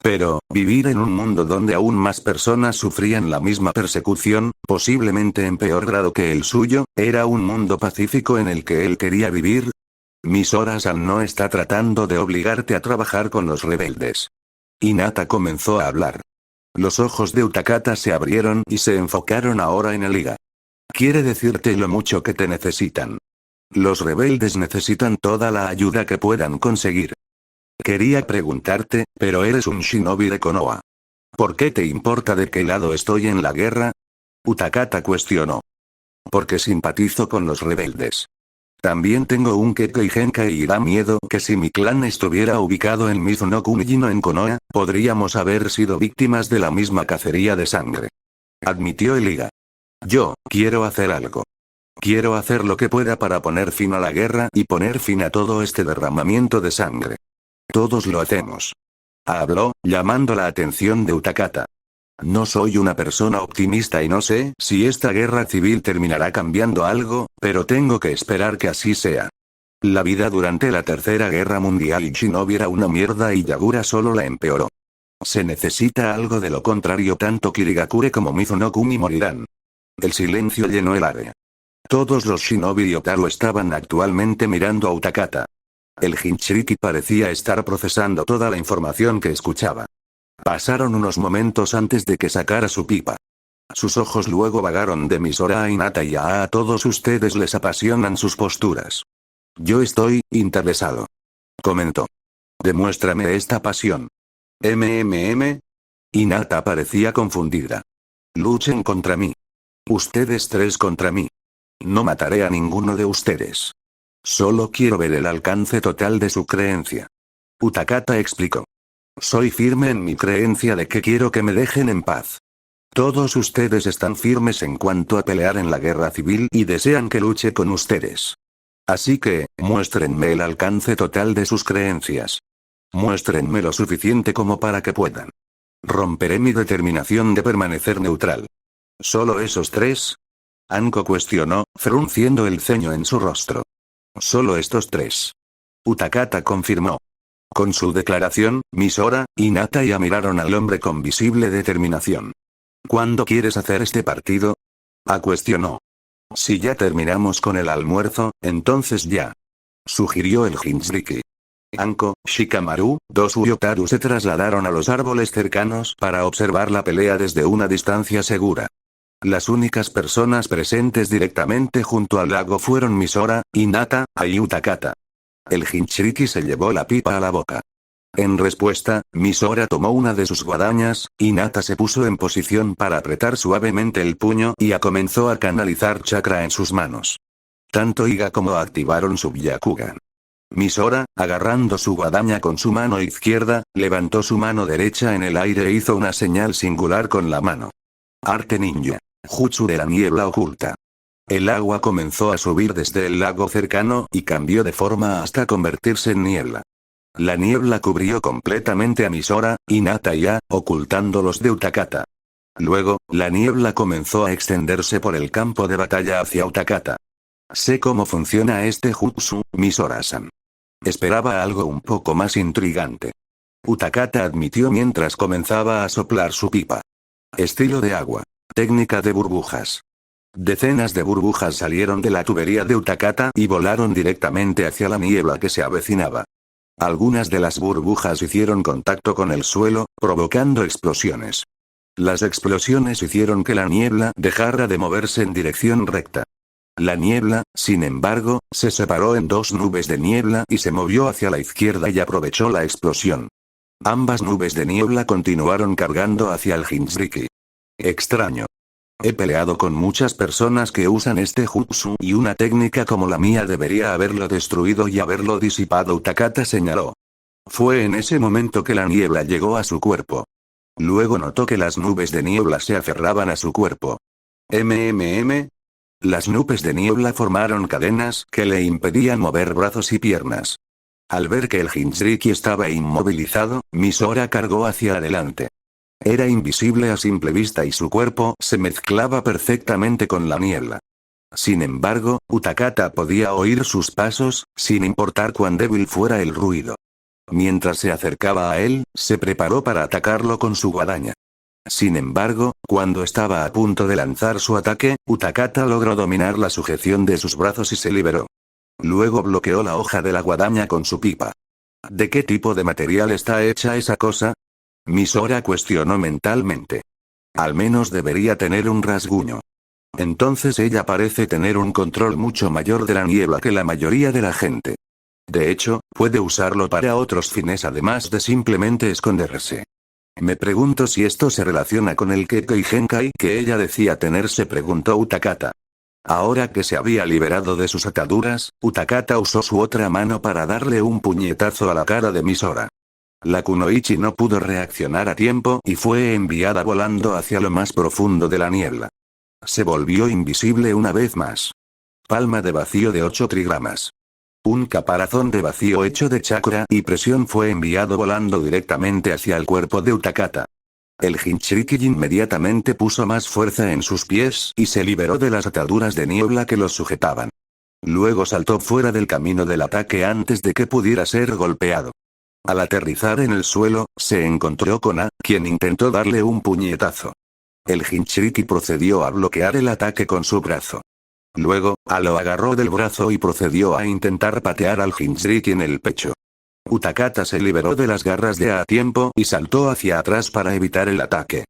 Pero, vivir en un mundo donde aún más personas sufrían la misma persecución, posiblemente en peor grado que el suyo, ¿era un mundo pacífico en el que él quería vivir? Misora-san no está tratando de obligarte a trabajar con los rebeldes. Hinata comenzó a hablar. Los ojos de Utakata se abrieron y se enfocaron ahora en Eliga. Quiere decirte lo mucho que te necesitan. Los rebeldes necesitan toda la ayuda que puedan conseguir. Quería preguntarte, pero eres un shinobi de Konoha. ¿Por qué te importa de qué lado estoy en la guerra? Utakata cuestionó. Porque simpatizo con los rebeldes. También tengo un Keko y Genkai y da miedo que si mi clan estuviera ubicado en Mizuno-kuni y no en Konoha, podríamos haber sido víctimas de la misma cacería de sangre. Admitió Eliga. Yo, quiero hacer algo. Quiero hacer lo que pueda para poner fin a la guerra y poner fin a todo este derramamiento de sangre. Todos lo hacemos. Habló, llamando la atención de Utakata. No soy una persona optimista y no sé si esta guerra civil terminará cambiando algo, pero tengo que esperar que así sea. La vida durante la Tercera Guerra Mundial y Shinobi era una mierda y Yagura solo la empeoró. Se necesita algo de lo contrario, tanto Kirigakure como Mizuno-kuni morirán. El silencio llenó el área. Todos los shinobi y Otaru estaban actualmente mirando a Utakata. El Jinchuriki parecía estar procesando toda la información que escuchaba. Pasaron unos momentos antes de que sacara su pipa. Sus ojos luego vagaron de Misora a Hinata y a todos ustedes les apasionan sus posturas. Yo estoy interesado. Comentó. Demuéstrame esta pasión. Hinata parecía confundida. Luchen contra mí. Ustedes tres contra mí. No mataré a ninguno de ustedes. Solo quiero ver el alcance total de su creencia. Utakata explicó. Soy firme en mi creencia de que quiero que me dejen en paz. Todos ustedes están firmes en cuanto a pelear en la guerra civil y desean que luche con ustedes. Así que, muéstrenme el alcance total de sus creencias. Muéstrenme lo suficiente como para que puedan. Romperé mi determinación de permanecer neutral. ¿Solo esos tres? Anko cuestionó, frunciendo el ceño en su rostro. Solo estos tres. Utakata confirmó. Con su declaración, Misora, Hinata ya miraron al hombre con visible determinación. ¿Cuándo quieres hacer este partido? Cuestionó. Si ya terminamos con el almuerzo, entonces ya. Sugirió el Jinchuriki. Anko, Shikamaru, Dosu y Otaru se trasladaron a los árboles cercanos para observar la pelea desde una distancia segura. Las únicas personas presentes directamente junto al lago fueron Misora, Hinata, y Utakata. El Jinchuriki se llevó la pipa a la boca. En respuesta, Misora tomó una de sus guadañas, Hinata se puso en posición para apretar suavemente el puño y comenzó a canalizar chakra en sus manos. Tanto Iga como activaron su Byakugan. Misora, agarrando su guadaña con su mano izquierda, levantó su mano derecha en el aire e hizo una señal singular con la mano. Arte ninja. Jutsu de la niebla oculta. El agua comenzó a subir desde el lago cercano y cambió de forma hasta convertirse en niebla. La niebla cubrió completamente a Misora, Hinata y ocultándolos de Utakata. Luego, la niebla comenzó a extenderse por el campo de batalla hacia Utakata. Sé cómo funciona este jutsu, Misora-san. Esperaba algo un poco más intrigante. Utakata admitió mientras comenzaba a soplar su pipa. Estilo de agua. Técnica de burbujas. Decenas de burbujas salieron de la tubería de Utakata y volaron directamente hacia la niebla que se avecinaba. Algunas de las burbujas hicieron contacto con el suelo, provocando explosiones. Las explosiones hicieron que la niebla dejara de moverse en dirección recta. La niebla, sin embargo, se separó en dos nubes de niebla y se movió hacia la izquierda y aprovechó la explosión. Ambas nubes de niebla continuaron cargando hacia el Jinchuriki. Extraño. He peleado con muchas personas que usan este jutsu y una técnica como la mía debería haberlo destruido y haberlo disipado, Utakata señaló. Fue en ese momento que la niebla llegó a su cuerpo. Luego notó que las nubes de niebla se aferraban a su cuerpo. Las nubes de niebla formaron cadenas que le impedían mover brazos y piernas. Al ver que el Jinchuriki estaba inmovilizado, Misora cargó hacia adelante. Era invisible a simple vista y su cuerpo se mezclaba perfectamente con la niebla. Sin embargo, Utakata podía oír sus pasos, sin importar cuán débil fuera el ruido. Mientras se acercaba a él, se preparó para atacarlo con su guadaña. Sin embargo, cuando estaba a punto de lanzar su ataque, Utakata logró dominar la sujeción de sus brazos y se liberó. Luego bloqueó la hoja de la guadaña con su pipa. ¿De qué tipo de material está hecha esa cosa? Misora cuestionó mentalmente. Al menos debería tener un rasguño. Entonces ella parece tener un control mucho mayor de la niebla que la mayoría de la gente. De hecho, puede usarlo para otros fines además de simplemente esconderse. Me pregunto si esto se relaciona con el Kekkei Genkai que ella decía tener, se preguntó Utakata. Ahora que se había liberado de sus ataduras, Utakata usó su otra mano para darle un puñetazo a la cara de Misora. La kunoichi no pudo reaccionar a tiempo y fue enviada volando hacia lo más profundo de la niebla. Se volvió invisible una vez más. Palma de vacío de 8 trigramas. Un caparazón de vacío hecho de chakra y presión fue enviado volando directamente hacia el cuerpo de Utakata. El Jinchuriki inmediatamente puso más fuerza en sus pies y se liberó de las ataduras de niebla que los sujetaban. Luego saltó fuera del camino del ataque antes de que pudiera ser golpeado. Al aterrizar en el suelo, se encontró con quien intentó darle un puñetazo. El Jinchuriki procedió a bloquear el ataque con su brazo. Luego, lo agarró del brazo y procedió a intentar patear al Jinchuriki en el pecho. Utakata se liberó de las garras de a tiempo y saltó hacia atrás para evitar el ataque.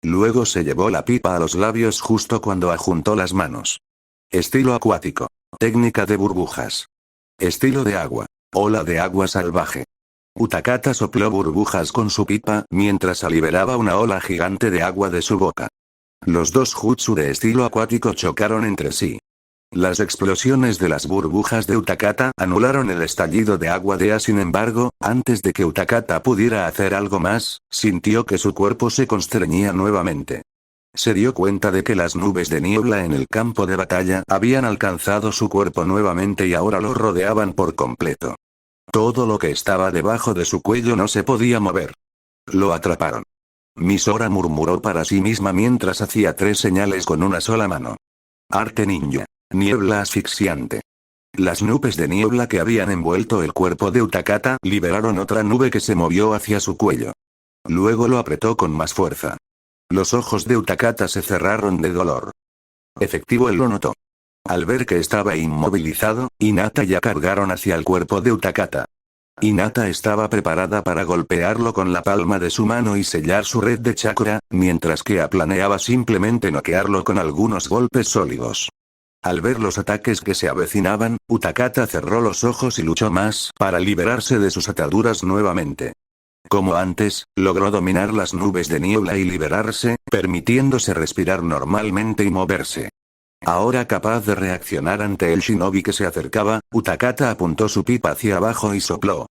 Luego se llevó la pipa a los labios justo cuando ajuntó las manos. Estilo acuático. Técnica de burbujas. Estilo de agua. Ola de agua salvaje. Utakata sopló burbujas con su pipa mientras liberaba una ola gigante de agua de su boca. Los dos jutsu de estilo acuático chocaron entre sí. Las explosiones de las burbujas de Utakata anularon el estallido de agua de sin embargo, antes de que Utakata pudiera hacer algo más, sintió que su cuerpo se constreñía nuevamente. Se dio cuenta de que las nubes de niebla en el campo de batalla habían alcanzado su cuerpo nuevamente y ahora lo rodeaban por completo. Todo lo que estaba debajo de su cuello no se podía mover. Lo atraparon. Misora murmuró para sí misma mientras hacía 3 señales con una sola mano. Arte ninja. Niebla asfixiante. Las nubes de niebla que habían envuelto el cuerpo de Utakata liberaron otra nube que se movió hacia su cuello. Luego lo apretó con más fuerza. Los ojos de Utakata se cerraron de dolor. Efectivo, él lo notó. Al ver que estaba inmovilizado, Hinata ya cargaron hacia el cuerpo de Utakata. Hinata estaba preparada para golpearlo con la palma de su mano y sellar su red de chakra, mientras que planeaba simplemente noquearlo con algunos golpes sólidos. Al ver los ataques que se avecinaban, Utakata cerró los ojos y luchó más para liberarse de sus ataduras nuevamente. Como antes, logró dominar las nubes de niebla y liberarse, permitiéndose respirar normalmente y moverse. Ahora capaz de reaccionar ante el shinobi que se acercaba, Utakata apuntó su pipa hacia abajo y sopló.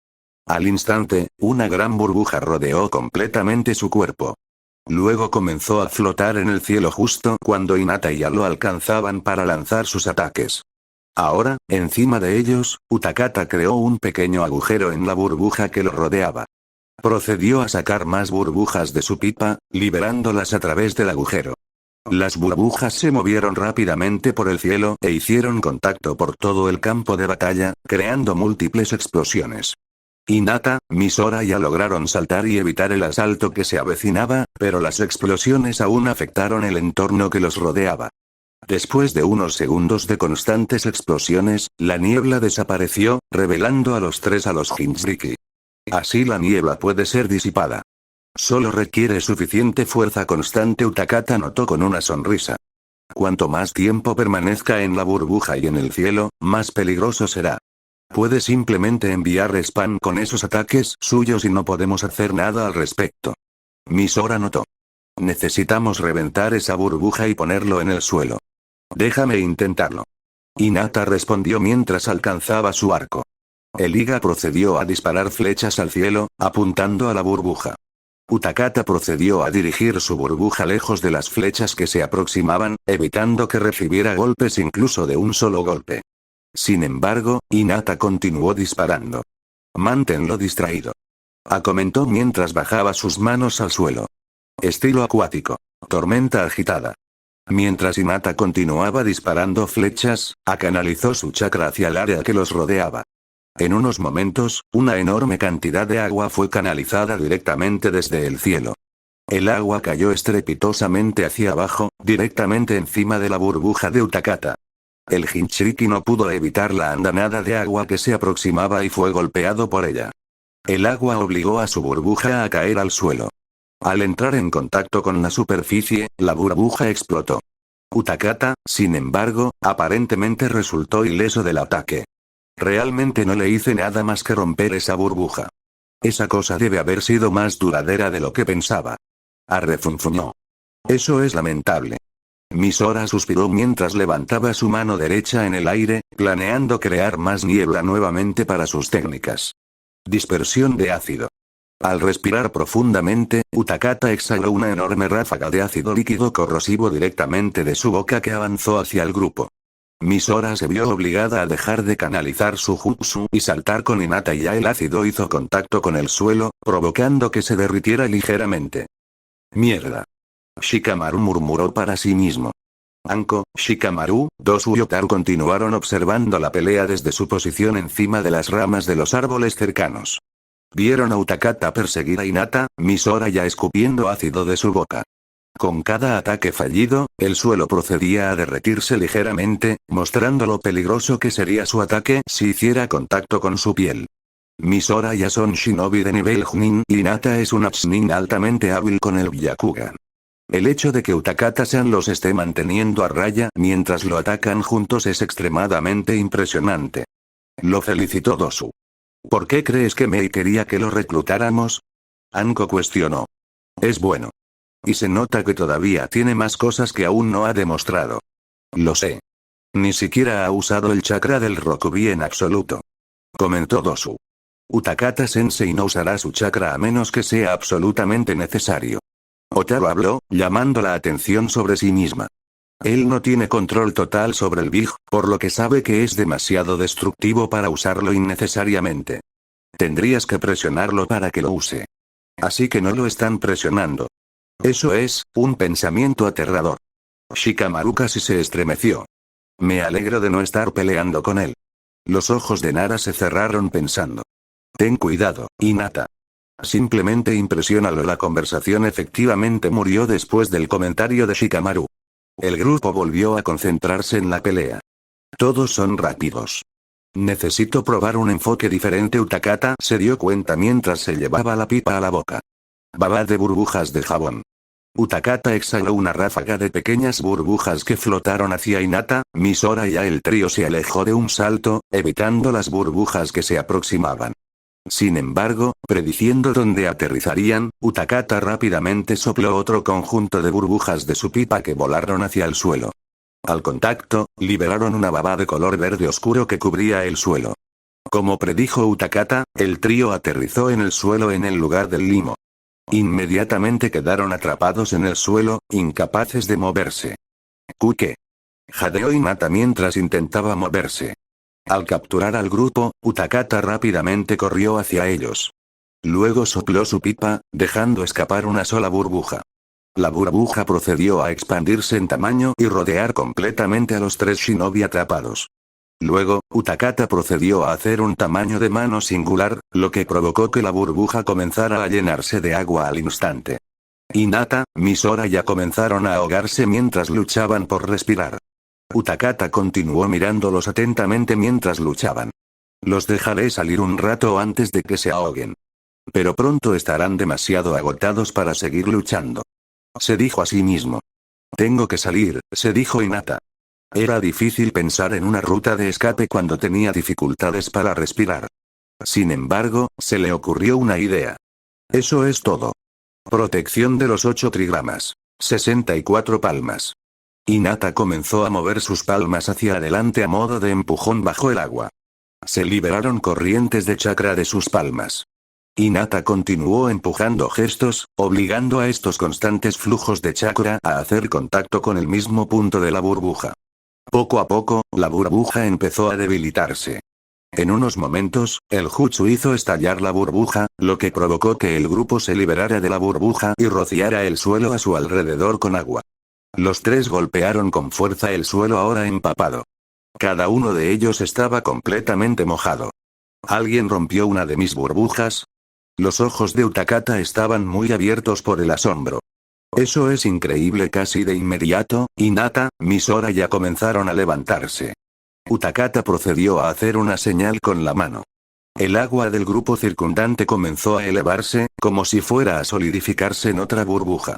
Al instante, una gran burbuja rodeó completamente su cuerpo. Luego comenzó a flotar en el cielo justo cuando Hinata ya lo alcanzaban para lanzar sus ataques. Ahora, encima de ellos, Utakata creó un pequeño agujero en la burbuja que lo rodeaba. Procedió a sacar más burbujas de su pipa, liberándolas a través del agujero. Las burbujas se movieron rápidamente por el cielo e hicieron contacto por todo el campo de batalla, creando múltiples explosiones. Hinata, Misora ya lograron saltar y evitar el asalto que se avecinaba, pero las explosiones aún afectaron el entorno que los rodeaba. Después de unos segundos de constantes explosiones, la niebla desapareció, revelando a los tres a los Jinchuriki. Así la niebla puede ser disipada. Solo requiere suficiente fuerza constante, Utakata notó con una sonrisa. Cuanto más tiempo permanezca en la burbuja y en el cielo, más peligroso será. Puede simplemente enviar spam con esos ataques suyos y no podemos hacer nada al respecto. Misora notó. Necesitamos reventar esa burbuja y ponerlo en el suelo. Déjame intentarlo. Hinata respondió mientras alcanzaba su arco. El Iga procedió a disparar flechas al cielo, apuntando a la burbuja. Utakata procedió a dirigir su burbuja lejos de las flechas que se aproximaban, evitando que recibiera golpes incluso de un solo golpe. Sin embargo, Hinata continuó disparando. Manténlo distraído. Comentó mientras bajaba sus manos al suelo. Estilo acuático. Tormenta agitada. Mientras Hinata continuaba disparando flechas, canalizó su chakra hacia el área que los rodeaba. En unos momentos, una enorme cantidad de agua fue canalizada directamente desde el cielo. El agua cayó estrepitosamente hacia abajo, directamente encima de la burbuja de Utakata. El Jinchuriki no pudo evitar la andanada de agua que se aproximaba y fue golpeado por ella. El agua obligó a su burbuja a caer al suelo. Al entrar en contacto con la superficie, la burbuja explotó. Utakata, sin embargo, aparentemente resultó ileso del ataque. Realmente no le hice nada más que romper esa burbuja. Esa cosa debe haber sido más duradera de lo que pensaba. Refunfuñó. Eso es lamentable. Misora suspiró mientras levantaba su mano derecha en el aire, planeando crear más niebla nuevamente para sus técnicas. Dispersión de ácido. Al respirar profundamente, Utakata exhaló una enorme ráfaga de ácido líquido corrosivo directamente de su boca que avanzó hacia el grupo. Misora se vio obligada a dejar de canalizar su jutsu y saltar con Hinata y ya el ácido hizo contacto con el suelo, provocando que se derritiera ligeramente. Mierda. Shikamaru murmuró para sí mismo. Anko, Shikamaru, Dosu y Otaru continuaron observando la pelea desde su posición encima de las ramas de los árboles cercanos. Vieron a Utakata perseguir a Hinata, Misora ya escupiendo ácido de su boca. Con cada ataque fallido, el suelo procedía a derretirse ligeramente, mostrando lo peligroso que sería su ataque si hiciera contacto con su piel. Misora ya son shinobi de nivel Chunin y Hinata es una Chunin altamente hábil con el Byakugan. El hecho de que Utakata-san los esté manteniendo a raya mientras lo atacan juntos es extremadamente impresionante. Lo felicitó Dosu. ¿Por qué crees que Mei quería que lo reclutáramos? Anko cuestionó. Es bueno. Y se nota que todavía tiene más cosas que aún no ha demostrado. Lo sé. Ni siquiera ha usado el chakra del Rokubi en absoluto. Comentó Dosu. Utakata-sensei no usará su chakra a menos que sea absolutamente necesario. Otaru habló, llamando la atención sobre sí misma. Él no tiene control total sobre el Big, por lo que sabe que es demasiado destructivo para usarlo innecesariamente. Tendrías que presionarlo para que lo use. Así que no lo están presionando. Eso es, un pensamiento aterrador. Shikamaru casi se estremeció. Me alegro de no estar peleando con él. Los ojos de Nara se cerraron pensando. Ten cuidado, Hinata. Simplemente impresiónalo. La conversación efectivamente murió después del comentario de Shikamaru. El grupo volvió a concentrarse en la pelea. Todos son rápidos. Necesito probar un enfoque diferente. Utakata se dio cuenta mientras se llevaba la pipa a la boca. Baba de burbujas de jabón. Utakata exhaló una ráfaga de pequeñas burbujas que flotaron hacia Hinata, Misora y el trío se alejó de un salto, evitando las burbujas que se aproximaban. Sin embargo, prediciendo dónde aterrizarían, Utakata rápidamente sopló otro conjunto de burbujas de su pipa que volaron hacia el suelo. Al contacto, liberaron una baba de color verde oscuro que cubría el suelo. Como predijo Utakata, el trío aterrizó en el suelo en el lugar del limo. Inmediatamente quedaron atrapados en el suelo, incapaces de moverse. Kuke. Jadeó Hinata mientras intentaba moverse. Al capturar al grupo, Utakata rápidamente corrió hacia ellos. Luego sopló su pipa, dejando escapar una sola burbuja. La burbuja procedió a expandirse en tamaño y rodear completamente a los tres shinobi atrapados. Luego, Utakata procedió a hacer un tamaño de mano singular, lo que provocó que la burbuja comenzara a llenarse de agua al instante. Hinata, Misora ya comenzaron a ahogarse mientras luchaban por respirar. Utakata continuó mirándolos atentamente mientras luchaban. Los dejaré salir un rato antes de que se ahoguen. Pero pronto estarán demasiado agotados para seguir luchando. Se dijo a sí mismo. Tengo que salir, se dijo Hinata. Era difícil pensar en una ruta de escape cuando tenía dificultades para respirar. Sin embargo, se le ocurrió una idea. Eso es todo. Protección de los 8 trigramas. 64 palmas. Hinata comenzó a mover sus palmas hacia adelante a modo de empujón bajo el agua. Se liberaron corrientes de chakra de sus palmas. Hinata continuó empujando gestos, obligando a estos constantes flujos de chakra a hacer contacto con el mismo punto de la burbuja. Poco a poco, la burbuja empezó a debilitarse. En unos momentos, el jutsu hizo estallar la burbuja, lo que provocó que el grupo se liberara de la burbuja y rociara el suelo a su alrededor con agua. Los tres golpearon con fuerza el suelo ahora empapado. Cada uno de ellos estaba completamente mojado. ¿Alguien rompió una de mis burbujas? Los ojos de Utakata estaban muy abiertos por el asombro. Eso es increíble. Casi de inmediato, Hinata, Misora ya comenzaron a levantarse. Utakata procedió a hacer una señal con la mano. El agua del grupo circundante comenzó a elevarse, como si fuera a solidificarse en otra burbuja.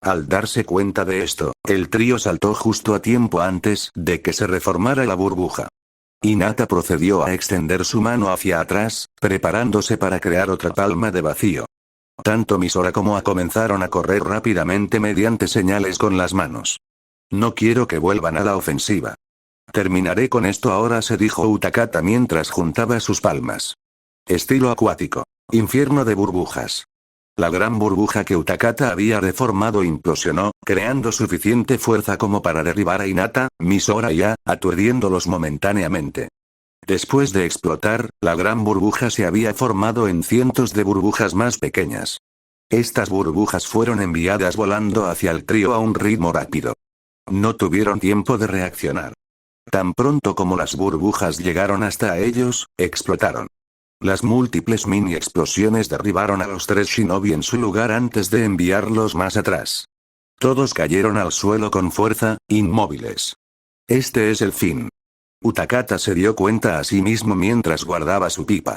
Al darse cuenta de esto, el trío saltó justo a tiempo antes de que se reformara la burbuja. Hinata procedió a extender su mano hacia atrás, preparándose para crear otra palma de vacío. Tanto Misora como comenzaron a correr rápidamente mediante señales con las manos. No quiero que vuelvan a la ofensiva. Terminaré con esto ahora, se dijo Utakata mientras juntaba sus palmas. Estilo acuático. Infierno de burbujas. La gran burbuja que Utakata había reformado implosionó, creando suficiente fuerza como para derribar a Hinata, Misora y aturdiéndolos momentáneamente. Después de explotar, la gran burbuja se había formado en cientos de burbujas más pequeñas. Estas burbujas fueron enviadas volando hacia el trío a un ritmo rápido. No tuvieron tiempo de reaccionar. Tan pronto como las burbujas llegaron hasta ellos, explotaron. Las múltiples mini explosiones derribaron a los tres shinobi en su lugar antes de enviarlos más atrás. Todos cayeron al suelo con fuerza, inmóviles. Este es el fin. Utakata se dio cuenta a sí mismo mientras guardaba su pipa.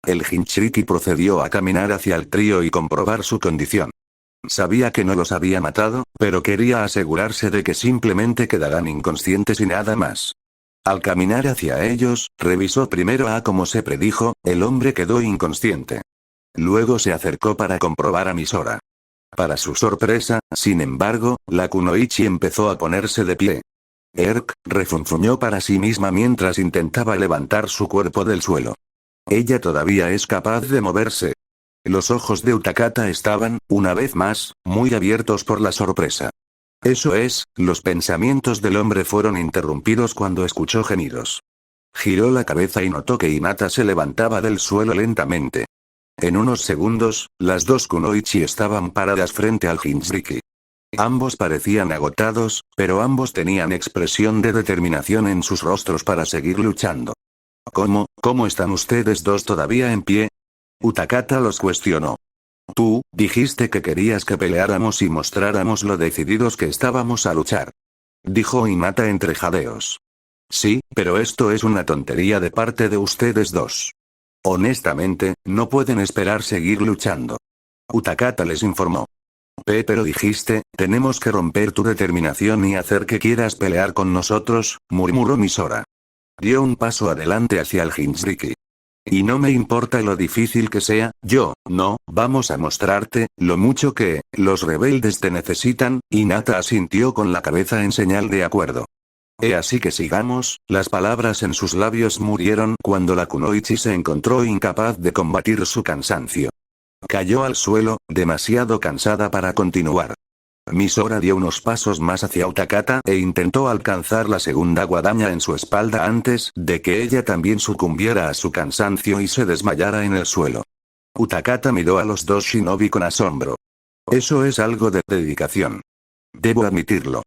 El Jinchuriki procedió a caminar hacia el trío y comprobar su condición. Sabía que no los había matado, pero quería asegurarse de que simplemente quedaran inconscientes y nada más. Al caminar hacia ellos, revisó primero a como se predijo, el hombre quedó inconsciente. Luego se acercó para comprobar a Misora. Para su sorpresa, sin embargo, la kunoichi empezó a ponerse de pie. Refunfuñó para sí misma mientras intentaba levantar su cuerpo del suelo. Ella todavía es capaz de moverse. Los ojos de Utakata estaban, una vez más, muy abiertos por la sorpresa. Eso es, los pensamientos del hombre fueron interrumpidos cuando escuchó gemidos. Giró la cabeza y notó que Hinata se levantaba del suelo lentamente. En unos segundos, las dos kunoichi estaban paradas frente al Jinchuriki. Ambos parecían agotados, pero ambos tenían expresión de determinación en sus rostros para seguir luchando. ¿Cómo están ustedes dos todavía en pie? Utakata los cuestionó. Tú, dijiste que querías que peleáramos y mostráramos lo decididos que estábamos a luchar. Dijo Hinata entre jadeos. Sí, pero esto es una tontería de parte de ustedes dos. Honestamente, no pueden esperar seguir luchando. Utakata les informó. Pero dijiste, tenemos que romper tu determinación y hacer que quieras pelear con nosotros, murmuró Misora. Dio un paso adelante hacia el Jinchuriki. Y no me importa lo difícil que sea, vamos a mostrarte, lo mucho que, los rebeldes te necesitan, Hinata asintió con la cabeza en señal de acuerdo. Así que sigamos, las palabras en sus labios murieron cuando la kunoichi se encontró incapaz de combatir su cansancio. Cayó al suelo, demasiado cansada para continuar. Misora dio unos pasos más hacia Utakata e intentó alcanzar la segunda guadaña en su espalda antes de que ella también sucumbiera a su cansancio y se desmayara en el suelo. Utakata miró a los dos shinobi con asombro. Eso es algo de dedicación. Debo admitirlo.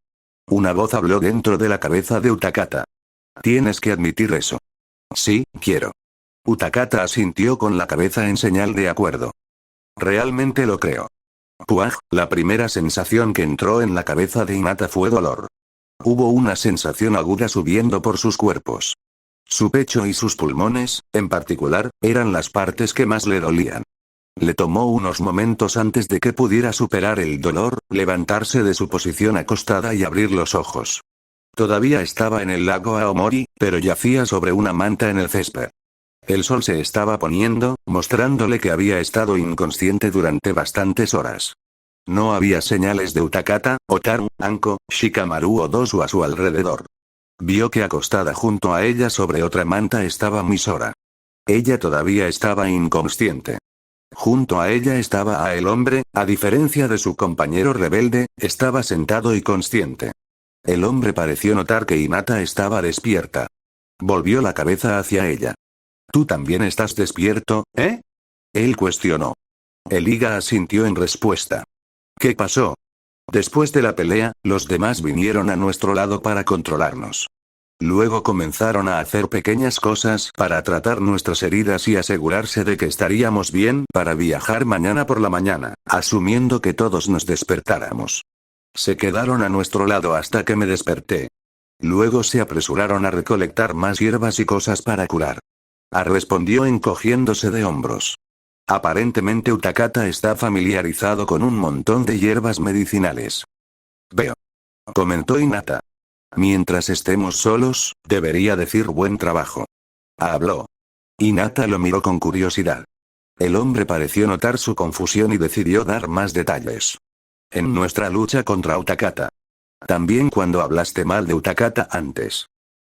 Una voz habló dentro de la cabeza de Utakata. Tienes que admitir eso. Sí, quiero. Utakata asintió con la cabeza en señal de acuerdo. Realmente lo creo. Puaj, la primera sensación que entró en la cabeza de Hinata fue dolor. Hubo una sensación aguda subiendo por sus cuerpos. Su pecho y sus pulmones, en particular, eran las partes que más le dolían. Le tomó unos momentos antes de que pudiera superar el dolor, levantarse de su posición acostada y abrir los ojos. Todavía estaba en el lago Aomori, pero yacía sobre una manta en el césped. El sol se estaba poniendo, mostrándole que había estado inconsciente durante bastantes horas. No había señales de Utakata, Otaru, Anko, Shikamaru o Dosu a su alrededor. Vio que acostada junto a ella sobre otra manta estaba Misora. Ella todavía estaba inconsciente. Junto a ella estaba el hombre, a diferencia de su compañero rebelde, estaba sentado y consciente. El hombre pareció notar que Hinata estaba despierta. Volvió la cabeza hacia ella. ¿Tú también estás despierto, eh? Él cuestionó. El Iga asintió en respuesta. ¿Qué pasó? Después de la pelea, los demás vinieron a nuestro lado para controlarnos. Luego comenzaron a hacer pequeñas cosas para tratar nuestras heridas y asegurarse de que estaríamos bien para viajar mañana por la mañana, asumiendo que todos nos despertáramos. Se quedaron a nuestro lado hasta que me desperté. Luego se apresuraron a recolectar más hierbas y cosas para curar. Respondió encogiéndose de hombros. Aparentemente Utakata está familiarizado con un montón de hierbas medicinales. Veo. Comentó Hinata. Mientras estemos solos, debería decir buen trabajo. Habló. Hinata lo miró con curiosidad. El hombre pareció notar su confusión y decidió dar más detalles. En nuestra lucha contra Utakata. También cuando hablaste mal de Utakata antes.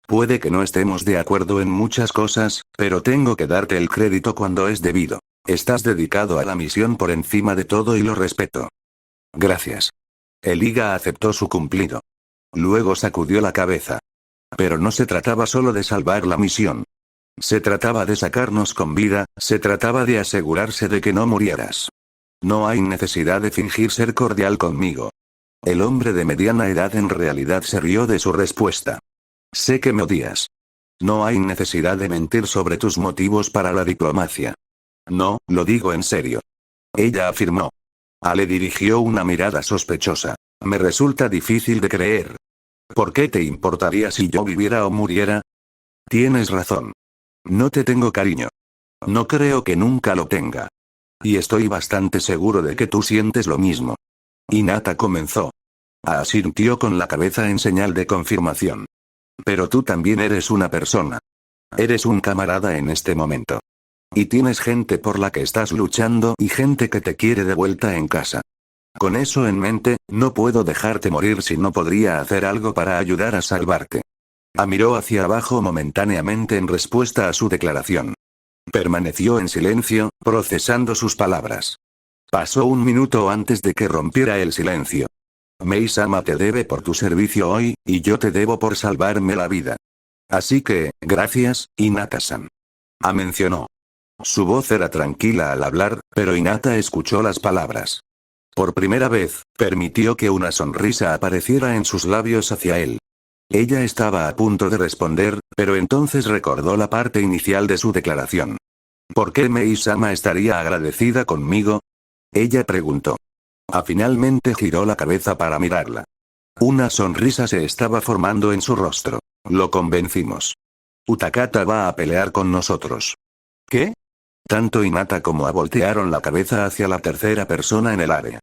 Puede que no estemos de acuerdo en muchas cosas, pero tengo que darte el crédito cuando es debido. Estás dedicado a la misión por encima de todo y lo respeto. Gracias. El Iga aceptó su cumplido. Luego sacudió la cabeza. Pero no se trataba solo de salvar la misión. Se trataba de sacarnos con vida, se trataba de asegurarse de que no murieras. No hay necesidad de fingir ser cordial conmigo. El hombre de mediana edad en realidad se rió de su respuesta. Sé que me odias. No hay necesidad de mentir sobre tus motivos para la diplomacia. No, lo digo en serio. Ella afirmó. Le dirigió una mirada sospechosa. Me resulta difícil de creer. ¿Por qué te importaría si yo viviera o muriera? Tienes razón. No te tengo cariño. No creo que nunca lo tenga. Y estoy bastante seguro de que tú sientes lo mismo. Hinata comenzó. Asintió con la cabeza en señal de confirmación. Pero tú también eres una persona. Eres un camarada en este momento. Y tienes gente por la que estás luchando y gente que te quiere de vuelta en casa. Con eso en mente, no puedo dejarte morir si no podría hacer algo para ayudar a salvarte. Miró hacia abajo momentáneamente en respuesta a su declaración. Permaneció en silencio, procesando sus palabras. Pasó un minuto antes de que rompiera el silencio. Mei-sama te debe por tu servicio hoy, y yo te debo por salvarme la vida. Así que, gracias, Hinata-san. Mencionó. Su voz era tranquila al hablar, pero Hinata escuchó las palabras. Por primera vez, permitió que una sonrisa apareciera en sus labios hacia él. Ella estaba a punto de responder, Pero entonces recordó la parte inicial de su declaración. ¿Por qué Mei-sama estaría agradecida conmigo? Ella preguntó. Finalmente giró la cabeza para mirarla. Una sonrisa se estaba formando en su rostro. Lo convencimos. Utakata va a pelear con nosotros. ¿Qué? Tanto Hinata como A voltearon la cabeza hacia la tercera persona en el área.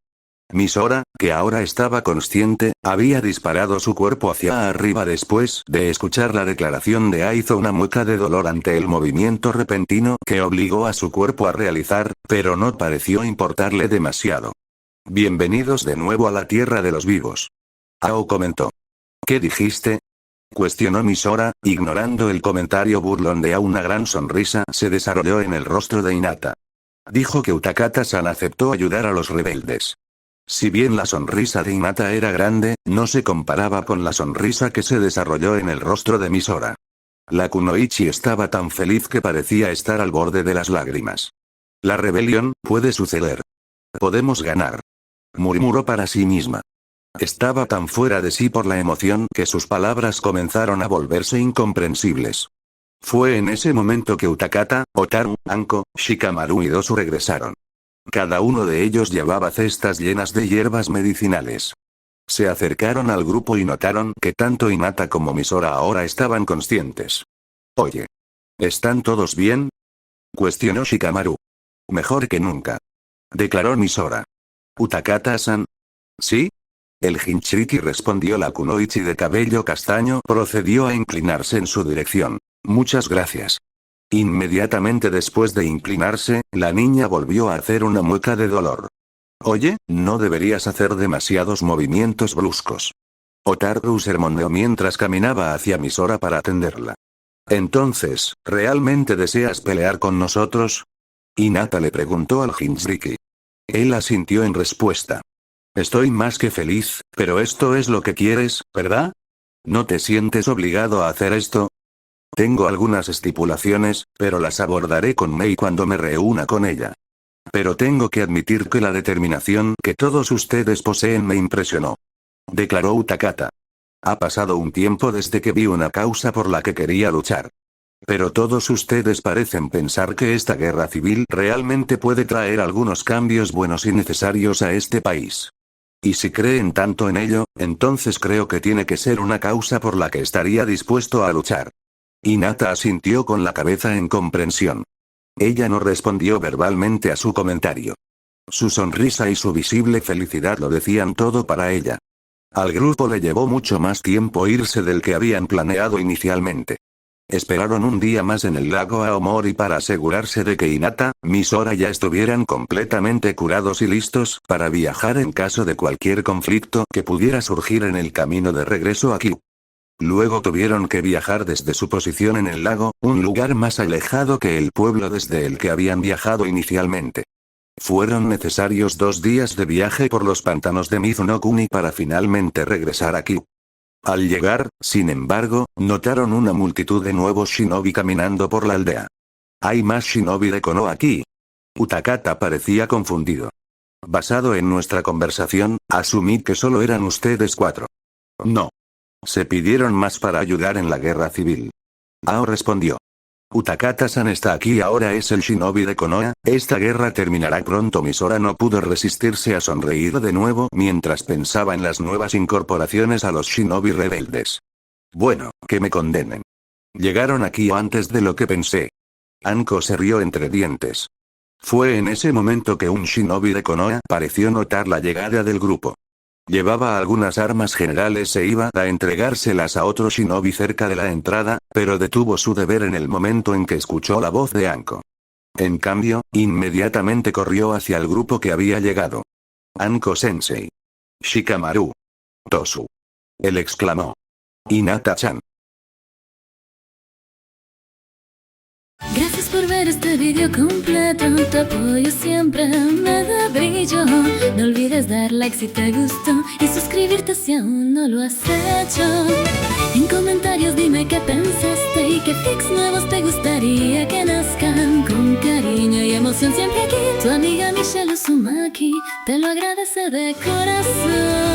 Misora, que ahora estaba consciente, había disparado su cuerpo hacia arriba después de escuchar la declaración de A. Hizo una mueca de dolor ante el movimiento repentino que obligó a su cuerpo a realizar, pero no pareció importarle demasiado. Bienvenidos de nuevo a la tierra de los vivos. Ao comentó. ¿Qué dijiste? Cuestionó Misora, ignorando el comentario burlón de A. Una gran sonrisa se desarrolló en el rostro de Hinata. Dijo que Utakata-san aceptó ayudar a los rebeldes. Si bien la sonrisa de Hinata era grande, no se comparaba con la sonrisa que se desarrolló en el rostro de Misora. La kunoichi estaba tan feliz que parecía estar al borde de las lágrimas. La rebelión puede suceder. Podemos ganar. Murmuró para sí misma. Estaba tan fuera de sí por la emoción que sus palabras comenzaron a volverse incomprensibles. Fue en ese momento que Utakata, Otaru, Anko, Shikamaru y Dosu regresaron. Cada uno de ellos llevaba cestas llenas de hierbas medicinales. Se acercaron al grupo y notaron que tanto Hinata como Misora ahora estaban conscientes. Oye. ¿Están todos bien? Cuestionó Shikamaru. Mejor que nunca. Declaró Misora. ¿Utakata-san? ¿Sí? El Jinchuriki respondió. La kunoichi de cabello castaño procedió a inclinarse en su dirección. Muchas gracias. Inmediatamente después de inclinarse, la niña volvió a hacer una mueca de dolor. Oye, no deberías hacer demasiados movimientos bruscos. Otaru sermoneó mientras caminaba hacia Misora para atenderla. Entonces, ¿realmente deseas pelear con nosotros? Hinata le preguntó al Jinchuriki. Él asintió en respuesta. Estoy más que feliz, pero esto es lo que quieres, ¿verdad? ¿No te sientes obligado a hacer esto? Tengo algunas estipulaciones, pero las abordaré con Mei cuando me reúna con ella. Pero tengo que admitir que la determinación que todos ustedes poseen me impresionó. Declaró Utakata. Ha pasado un tiempo desde que vi una causa por la que quería luchar. Pero todos ustedes parecen pensar que esta guerra civil realmente puede traer algunos cambios buenos y necesarios a este país. Y si creen tanto en ello, entonces creo que tiene que ser una causa por la que estaría dispuesto a luchar. Hinata asintió con la cabeza en comprensión. Ella no respondió verbalmente a su comentario. Su sonrisa y su visible felicidad lo decían todo para ella. Al grupo le llevó mucho más tiempo irse del que habían planeado inicialmente. Esperaron un día más en el lago Aomori para asegurarse de que Hinata, Misora ya estuvieran completamente curados y listos para viajar en caso de cualquier conflicto que pudiera surgir en el camino de regreso a Kyu. Luego tuvieron que viajar desde su posición en el lago, un lugar más alejado que el pueblo desde el que habían viajado inicialmente. Fueron necesarios 2 días de viaje por los pantanos de Mizunokuni para finalmente regresar a Kyu. Al llegar, sin embargo, notaron una multitud de nuevos shinobi caminando por la aldea. ¿Hay más shinobi de Konoha aquí? Utakata parecía confundido. Basado en nuestra conversación, asumí que solo eran ustedes 4. No. Se pidieron más para ayudar en la guerra civil. Ao respondió. Utakata-san está aquí y ahora es el shinobi de Konoha, esta guerra terminará pronto. Misora no pudo resistirse a sonreír de nuevo mientras pensaba en las nuevas incorporaciones a los shinobi rebeldes. Bueno, que me condenen. Llegaron aquí antes de lo que pensé. Anko se rió entre dientes. Fue en ese momento que un shinobi de Konoha pareció notar la llegada del grupo. Llevaba algunas armas generales e iba a entregárselas a otro shinobi cerca de la entrada, pero detuvo su deber en el momento en que escuchó la voz de Anko. En cambio, inmediatamente corrió hacia el grupo que había llegado. Anko-sensei. Shikamaru. Tosu. Él exclamó. Hinata-chan. Gracias por ver este video completo, tu apoyo siempre me da brillo. No olvides dar like si te gustó y suscribirte si aún no lo has hecho. En comentarios dime qué pensaste y qué pics nuevos te gustaría que nazcan. Con cariño y emoción siempre aquí, tu amiga Michelle Uzumaki te lo agradece de corazón.